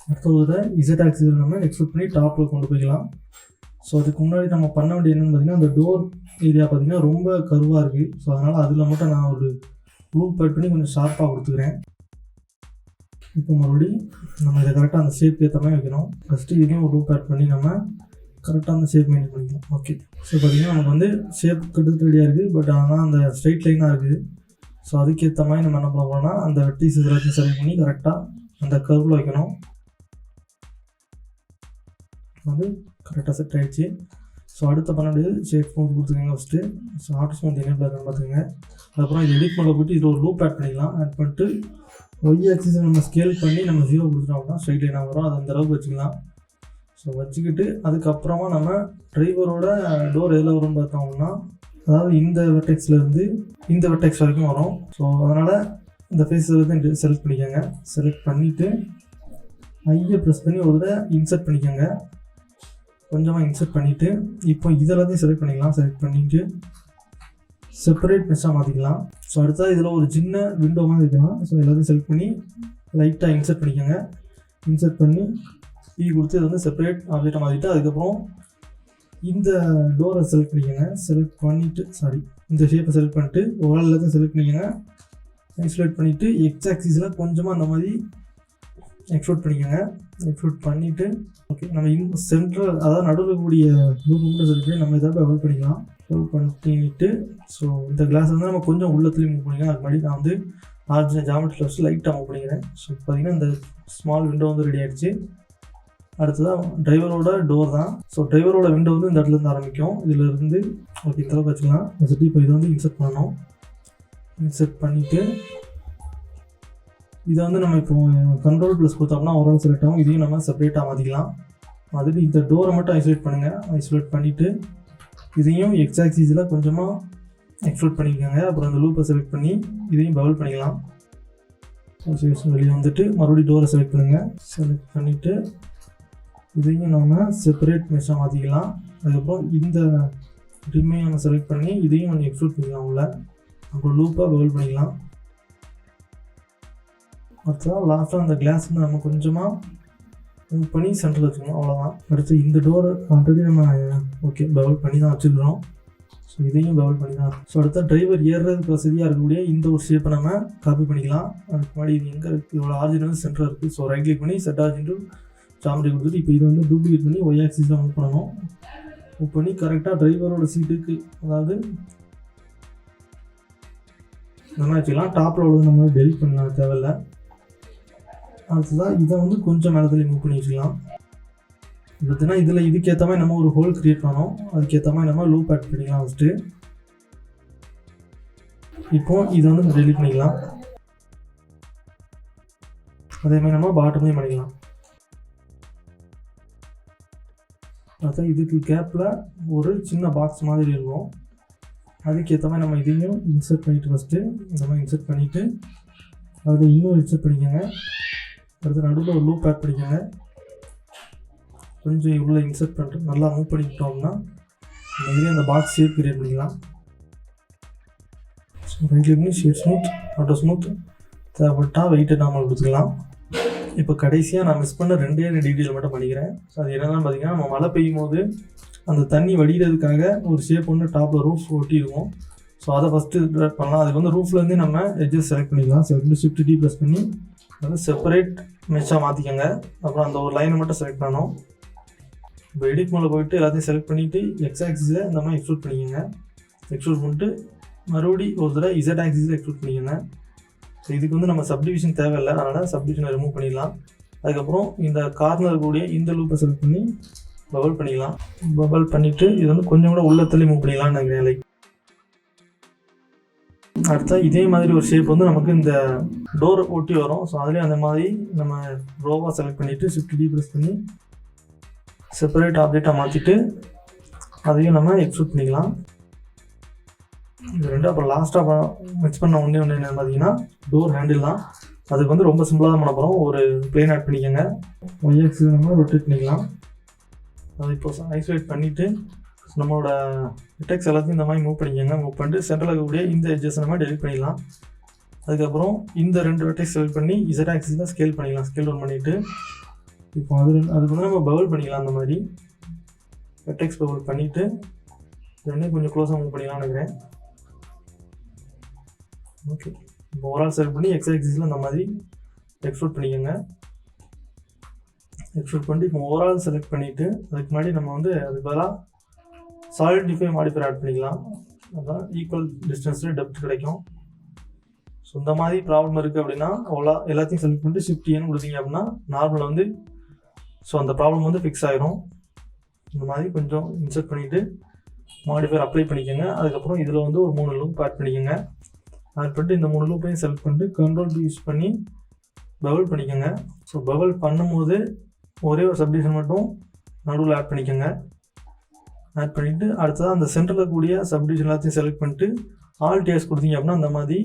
அடுத்தது இசட் ஆக்சிஸில் நம்ம எக்ஸ்ட்ரூட் பண்ணி டாப்பில் கொண்டு போய்க்கலாம். ஸோ அதுக்கு முன்னாடி நம்ம பண்ண வேண்டிய என்னென்னு பார்த்திங்கன்னா, அந்த டோர் ஏரியா பார்த்திங்கன்னா ரொம்ப கருவாக இருக்குது. ஸோ அதனால் அதில் மட்டும் நான் ஒரு லூப் ஆட் பண்ணி கொஞ்சம் ஷார்ப்பாக கொடுத்துக்கிறேன். இப்போ மறுபடியும் நம்ம இதை கரெக்டாக அந்த ஷேப் ஏற்ற மாதிரி வைக்கணும். ஃபஸ்ட்டு இதையும் ஒரு லூப் ஆட் பண்ணி நம்ம கரெக்டாக அந்த ஷேப் மெயின்டைன் பண்ணிக்கலாம். ஓகே, ஸோ பார்த்திங்கன்னா நமக்கு வந்து ஷேப் கிட்டத்தட்ட ரெடியாக இருக்குது. பட் ஆனால் அந்த ஸ்ட்ரைட் லைனாக இருக்குது. ஸோ அதுக்கேற்ற மாதிரி நம்ம என்ன பண்ண போகிறோம்னா, அந்த வெர்டிசஸ் எல்லாத்தையும் செலக்ட் பண்ணி கரெக்டாக அந்த கர்வில் வைக்கணும். வந்து கரெக்டாக செட் ஆகிடுச்சு. ஸோ அடுத்த பண்ணது ஷேப் ஸ்மூத் கொடுத்துக்கோங்க. First so auto smooth enable ஆகுதுன்னு பார்த்துக்கோங்க. அதுக்கப்புறம் இது எடிட் பண்ண போய்ட்டு இதில் ஒரு லூப் ஆட் பண்ணிக்கலாம். ஆட் பண்ணிட்டு ஒய் ஆக்சிஸை நம்ம ஸ்கேல் பண்ணி நம்ம 0 கொடுத்துட்டோம்னா ஸ்ட்ரைட் லைனாக வரும். அது அந்த அளவுக்கு வச்சுக்கலாம். ஸோ வச்சுக்கிட்டு அதுக்கப்புறமா நம்ம டிரைவரோட டோர் எதில் வரும்னு பார்த்தோம்னா, அதாவது இந்த வெர்டெக்ஸ்லேருந்து இந்த வெர்டெக்ஸ் வரைக்கும் வரும். ஸோ அதனால் இந்த ஃபேஸில் வந்து செலக்ட் பண்ணிக்கோங்க. செலக்ட் பண்ணிவிட்டு ஐயை ப்ரெஸ் பண்ணி ஒரு தடவை இன்சர்ட் பண்ணிக்கோங்க. கொஞ்சமாக இன்சர்ட் பண்ணிவிட்டு இப்போ இதெல்லாத்தையும் செலக்ட் பண்ணிக்கலாம். செலக்ட் பண்ணிவிட்டு செப்பரேட் மெஷ்ஷாக மாற்றிக்கலாம். ஸோ அடுத்தது இதில் ஒரு சின்ன விண்டோ மாதிரி இருக்கலாம். ஸோ எல்லாத்தையும் செலக்ட் பண்ணி லைட்டாக இன்சர்ட் பண்ணிக்கோங்க. இன்சர்ட் பண்ணி கொடுத்து இதை வந்து செப்பரேட் ஆப்ஜெக்டாக மாற்றிட்டு அதுக்கப்புறம் இந்த டோரை செலக்ட் பண்ணிக்கோங்க. செலக்ட் பண்ணிவிட்டு இந்த ஷேப்பை செலக்ட் பண்ணிட்டு ஒரு எல்லாத்தையும் செலக்ட் பண்ணிக்கோங்க. ஐசோலேட் பண்ணிவிட்டு எக்ஸ் ஆக்சிஸில் கொஞ்சமாக அந்த மாதிரி எக்ஸ்ட்ரூட் பண்ணிக்கோங்க. எக்ஸ்ட்ரூட் பண்ணிவிட்டு ஓகே, நம்ம சென்ட்ரல் அதாவது நடுவில் கூடிய லூப் மட்டும் செலக்ட் பண்ணி நம்ம இதாக ஹோல்ட் பண்ணிக்கலாம். ஹோல்ட் பண்ணிட்டு ஸோ இந்த கிளாஸ் வந்து நம்ம கொஞ்சம் உள்ளத்துலேயும் மூவ் பண்ணிக்கலாம். அதுக்கு முன்னாடி நான் வந்து ஆர்ஜினை ஜாமெட்ரியில் வச்சு லைட்டாக மூவ் பண்ணிக்கிறேன். ஸோ பார்த்திங்கன்னா இந்த ஸ்மால் விண்டோ வந்து ரெடி ஆகிடுச்சு. அடுத்ததாக டிரைவரோட டோர் தான். ஸோ டிரைவரோட விண்டோ வந்து இந்த இடத்துலேருந்து ஆரம்பிக்கும். இதிலேருந்து ஓகே தளவு வச்சுக்கலாம். வச்சுட்டு இப்போ இதை வந்து இன்சர்ட் பண்ணணும். இன்சர்ட் பண்ணிவிட்டு இதை வந்து நம்ம இப்போ கண்ட்ரோல் ப்ளஸ் கொடுத்தோம்னா ஓவரால் செலக்ட் ஆகும். இதையும் நம்ம செப்பரேட்டாக மாற்றிக்கலாம். அதுக்கு இந்த டோரை மட்டும் ஐசோலேட் பண்ணுங்கள். ஐசோலேட் பண்ணிவிட்டு இதையும் எக்ஸ் ஆக்சிஸில் கொஞ்சமாக எக்ஸ்ட்ரூட் பண்ணிக்கோங்க. அப்புறம் அந்த லூப்பை செலக்ட் பண்ணி இதையும் பவுல் பண்ணிக்கலாம். வெளியே வந்துட்டு மறுபடியும் டோரை செலக்ட் பண்ணுங்கள். செலக்ட் பண்ணிவிட்டு இதையும் நம்ம செப்பரேட் மெஷ்ஷாக மாற்றிக்கலாம். அதுக்கப்புறம் இந்த ரிமே நம்ம செலக்ட் பண்ணி இதையும் கொஞ்சம் எக்ஸ்ட்ரூட் பண்ணிக்கலாம் உள்ள. அப்புறம் லூப்பாக பவுல் பண்ணிக்கலாம். அடுத்ததாக லாஸ்ட்டாக அந்த கிளாஸ் வந்து நம்ம கொஞ்சமாக மூவ் பண்ணி சென்டரில் வச்சுக்கணும், அவ்வளோதான். அடுத்து இந்த டோர் ஆல்ரெடி நம்ம ஓகே பவுல் பண்ணி தான் வச்சுருக்கிறோம். ஸோ இதையும் பவுல் பண்ணி தான். ஸோ அடுத்த டிரைவர் ஏறுறதுக்கு வசதியாக இருக்கக்கூடிய இந்த ஒரு ஷேப்பை நம்ம காப்பி பண்ணிக்கலாம். அதுக்கு முன்னாடி இது எங்கே இருக்குது, இதோட ஆர்ஜின் வந்து சென்டராக இருக்குது. ஸோ ரைட் கிளிக் பண்ணி செட் ஆர்ஜின் டு ஜாமெட்ரி கொடுத்துட்டு இப்போ இதை வந்து டூப்ளிகேட் பண்ணி ஒய் ஆக்சிஸில் மூவ் பண்ணணும். மூவ் பண்ணி கரெக்டாக டிரைவரோட சீட்டுக்கு, அதாவது இந்த மாதிரி வச்சுக்கலாம். டாப்பில் உள்ளது நம்ம டெலிட் பண்ணலாம், தேவையில்லை. அடுத்ததாக இதை வந்து கொஞ்சம் மேலத்தில் மூவ் பண்ணி வச்சுக்கலாம். பார்த்தீங்கன்னா இதில் இதுக்கேற்ற மாதிரி நம்ம ஒரு ஹோல் க்ரியேட் பண்ணோம். அதுக்கேற்ற மாதிரி நம்ம லூப் ஆட் பண்ணிக்கலாம் ஃபஸ்ட்டு. இப்போது இதை வந்து டெலிட் பண்ணிக்கலாம். அதேமாதிரி நம்ம பாட்டம்லேயும் பண்ணிக்கலாம். அதான் இதுக்கு கேப்பில் ஒரு சின்ன பாக்ஸ் மாதிரி இருக்கும். அதுக்கேற்ற மாதிரி நம்ம இதையும் இன்சர்ட் பண்ணிவிட்டு ஃபஸ்ட்டு இந்த மாதிரி இன்சர்ட் பண்ணிவிட்டு அதில் இன்னும் இன்சர்ட் பண்ணிக்கோங்க. அடுத்து நடுவில் ஒரு லூப் ஆட் பண்ணிக்கோங்க. கொஞ்சம் இவ்வளோ இன்சர்ட் பண்ணிட்டு நல்லா மூவ் பண்ணிக்கிட்டோம்னா இந்த மாதிரி அந்த பாக்ஸ் ஷேப் கிரியேட் பண்ணிக்கலாம். ஸோ ரைட் பண்ணி ஷேப் ஸ்மூத், ஆட்டோ ஸ்மூத், தேவைப்பட்டால் வெயிட்டை நாம கொடுத்துக்கலாம். இப்போ கடைசியாக நான் மிஸ் பண்ண ரெண்டே டீட்டெயில் மட்டும் பண்ணிக்கிறேன். ஸோ அது என்னென்னு பார்த்தீங்கன்னா, நம்ம மழை பெய்யும் போது அந்த தண்ணி வடிகிறதுக்காக ஒரு ஷேப் ஒன்று டாப்பில் ரூஃப் ஒட்டி இருக்கும். ஸோ அதை ஃபஸ்ட்டு பண்ணலாம். அதுக்கு வந்து ரூஃப்லேருந்து நம்ம எட்ஜஸ் செலக்ட் பண்ணிக்கலாம். ஸோ வந்து ஷிஃப்ட் டி ப்ரெஸ் பண்ணி வந்து செப்பரேட் மெஷ்ஷாக மாற்றிக்கோங்க. அப்புறம் அந்த ஒரு லைனை மட்டும் செலக்ட் பண்ணணும். இப்போ எடிட் மோடில் போய்ட்டு எல்லாத்தையும் செலக்ட் பண்ணிவிட்டு எக்ஸ் ஆக்சிஸில் இந்த மாதிரி எக்ஸ்ட்ரூட் பண்ணிக்கோங்க. எக்ஸ்ட்ரூட் பண்ணிட்டு மறுபடியும் ஒரு தடவை இசட் ஆக்சிஸில் எக்ஸ்ட்ரூட் பண்ணிக்கோங்க. ஸோ இதுக்கு வந்து நம்ம சப்டிவிஷன் தேவையில்லை, அதனால் சப்டிவிஷனை ரிமூவ் பண்ணிடலாம். அதுக்கப்புறம் இந்த கார்னர் கூடிய இந்த லூப்பை செலக்ட் பண்ணி பபல் பண்ணிக்கலாம். பபல் பண்ணிவிட்டு இது வந்து கொஞ்சம் கூட உள்ளத்துலேயே மூவ் பண்ணிக்கலாம்னு நினைக்கிறேன். லைக் அடுத்தா இதே மாதிரி ஒரு ஷேப் வந்து நமக்கு இந்த டோரை ஒட்டி வரும். ஸோ அதுலேயும் அந்த மாதிரி நம்ம ரோவாக செலக்ட் பண்ணிவிட்டு ஷிஃப்ட் டி ப்ரெஸ் பண்ணி செப்பரேட் ஆப்ஜெக்டாக மாற்றிட்டு அதையும் நம்ம எக்ஸ்ட்ரூட் பண்ணிக்கலாம். இது ரெண்டு. அப்புறம் லாஸ்ட்டாக மிக்ஸ் பண்ண ஒன்று என்னென்னு பார்த்தீங்கன்னா டோர் ஹேண்டில் தான். அதுக்கு வந்து ரொம்ப சிம்பிளாக தான் பண்ண போகிறோம். ஒரு பிளேன் ஆட் பண்ணிக்கோங்க. ஒய் ஆக்சிஸ் நம்ம ரொட்டேட் பண்ணிக்கலாம். அதை இப்போ ஐசோலேட் பண்ணிவிட்டு நம்மளோட டெக்ஸ்ட் எல்லாத்தையும் இந்த மாதிரி மூவ் பண்ணிக்கோங்க. மூவ் பண்ணிட்டு சென்டரில் இருக்கக்கூடிய இந்த எட்ஜஸ் நம்ம டெலிட் பண்ணிடலாம். அதுக்கப்புறம் இந்த ரெண்டு வெர்டெக்ஸ் செலக்ட் பண்ணி இசட் ஆக்சிஸில் ஸ்கேல் பண்ணிக்கலாம். ஸ்கேல் டவுன் பண்ணிவிட்டு இப்போ அதுக்கு வந்து நம்ம பவுல் பண்ணிக்கலாம். அந்த மாதிரி வெர்டெக்ஸ் பவுல் பண்ணிவிட்டு ரெண்டையும் கொஞ்சம் க்ளோஸாக மூவ் பண்ணிக்கலாம்னு நினைக்கிறேன். ஓகே, இப்போ ஓவரால் செலக்ட் பண்ணி எக்ஸ் ஆக்சிஸில் இந்த மாதிரி எக்ஸ்ட்ரூட் பண்ணிக்கோங்க. எக்ஸ்ட்ரூட் பண்ணிட்டு இப்போ ஓவரால் செலக்ட் பண்ணிவிட்டு அதுக்கு முன்னாடி நம்ம வந்து அதுக்கு பதிலாக சாலிடிஃபை மாடிஃபையர் ஆட் பண்ணிக்கலாம். அதான் ஈக்குவல் டிஸ்டன்ஸில் டெப்த் கிடைக்கும். ஸோ இந்த மாதிரி ப்ராப்ளம் இருக்குது அப்படின்னா எல்லாத்தையும் செலக்ட் பண்ணிட்டு ஷிஃப்ட் ஏன்னு கொடுத்தீங்க அப்படின்னா நார்மலில் வந்து ஸோ அந்த ப்ராப்ளம் வந்து ஃபிக்ஸ் ஆகிரும். இந்த மாதிரி கொஞ்சம் இன்சர்ட் பண்ணிவிட்டு மாடிஃபையர் அப்ளை பண்ணிக்கோங்க. அதுக்கப்புறம் இதில் வந்து ஒரு 3 லூப் ஆட் பண்ணிக்கோங்க. ஆட் பண்ணிட்டு இந்த 3 லூப்பையும் செலக்ட் பண்ணிட்டு கண்ட்ரோல் பி யூஸ் பண்ணி பபல் பண்ணிக்கோங்க. ஸோ பபல் பண்ணும்போது ஒரே ஒரு சப்டிவிஷன் மட்டும் நடுவில் ஆட் பண்ணிக்கோங்க. ஆட் பண்ணிவிட்டு அடுத்ததாக அந்த சென்டரில் கூடிய சப்டிவிஷன் எல்லாத்தையும் செலக்ட் பண்ணிட்டு ஆல் டேஸ் கொடுத்தீங்க அப்படின்னா அந்த மாதிரி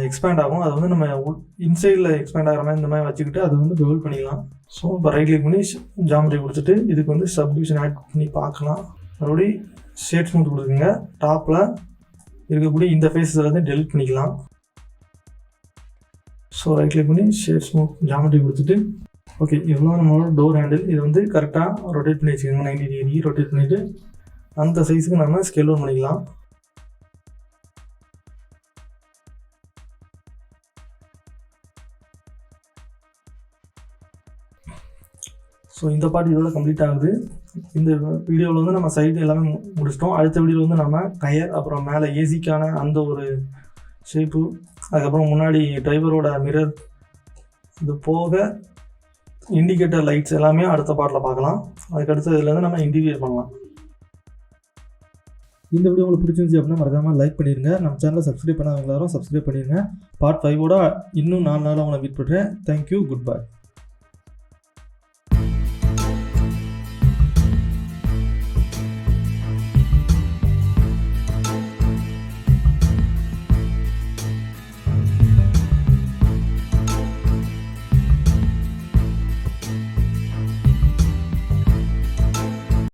எக்ஸ்பேண்ட் ஆகும். அது வந்து நம்ம இன்சைடில் எக்ஸ்பேண்ட் ஆகிற மாதிரி இந்த மாதிரி வச்சுக்கிட்டு அதை வந்து பபல் பண்ணிக்கலாம். ஸோ இப்போ ரைட் கிளிக் பண்ணி ஜாமெட்ரி கொடுத்துட்டு இதுக்கு வந்து சப்டிவிஷன் ஆட் பண்ணி பார்க்கலாம். மறுபடியும் ஷேட் ஸ்மூத் கொடுக்குங்க. டாப்பில் இருக்கக்கூடிய இந்த ஃபேஸஸ் எல்லாத்தையும் டெலிட் பண்ணிக்கலாம். ஸோ ரைட் கிளிக் பண்ணி ஷேட் ஸ்மூத் ஜாமெட்ரி கொடுத்துட்டு ஓகே, இவ்வளோ நம்மளோட டோர் ஹேண்டில். இது வந்து கரெக்டாக ரொட்டேட் பண்ணி வச்சுக்கோங்க. 90 டிகிரி ரொட்டேட் பண்ணிவிட்டு அந்த சைஸுக்கு நம்ம ஸ்கேல் டவுன் பண்ணிக்கலாம். ஸோ இந்த பார்ட் இதோட கம்ப்ளீட் ஆகுது. இந்த வீடியோவில் வந்து நம்ம சைடு எல்லாமே முடிச்சிட்டோம். அடுத்த வீடியோவில் வந்து நம்ம டயர், அப்புறம் மேலே ஏசிக்கான அந்த ஒரு ஷேப்பு, அதுக்கப்புறம் முன்னாடி டிரைவரோட மிரர், இது போக இண்டிகேட்டர் லைட்ஸ் எல்லாமே அடுத்த பார்ட்டில் பார்க்கலாம். அதுக்கடுத்து இதுலேருந்து நம்ம இன்டீரியர் பண்ணலாம். இந்த வீடியோ உங்களுக்கு பிடிச்சிருந்துச்சு அப்படின்னா மறக்காமல் லைக் பண்ணிடுங்க. நம்ம சேனலை சப்ஸ்கிரைப் பண்ணாதவங்க எல்லாரும் சப்ஸ்கிரைப் பண்ணிடுங்க. பார்ட் 5ஓட இன்னும் 4 நாளாக உங்களை மீட் பண்ணுறேன். Thank you, good bye.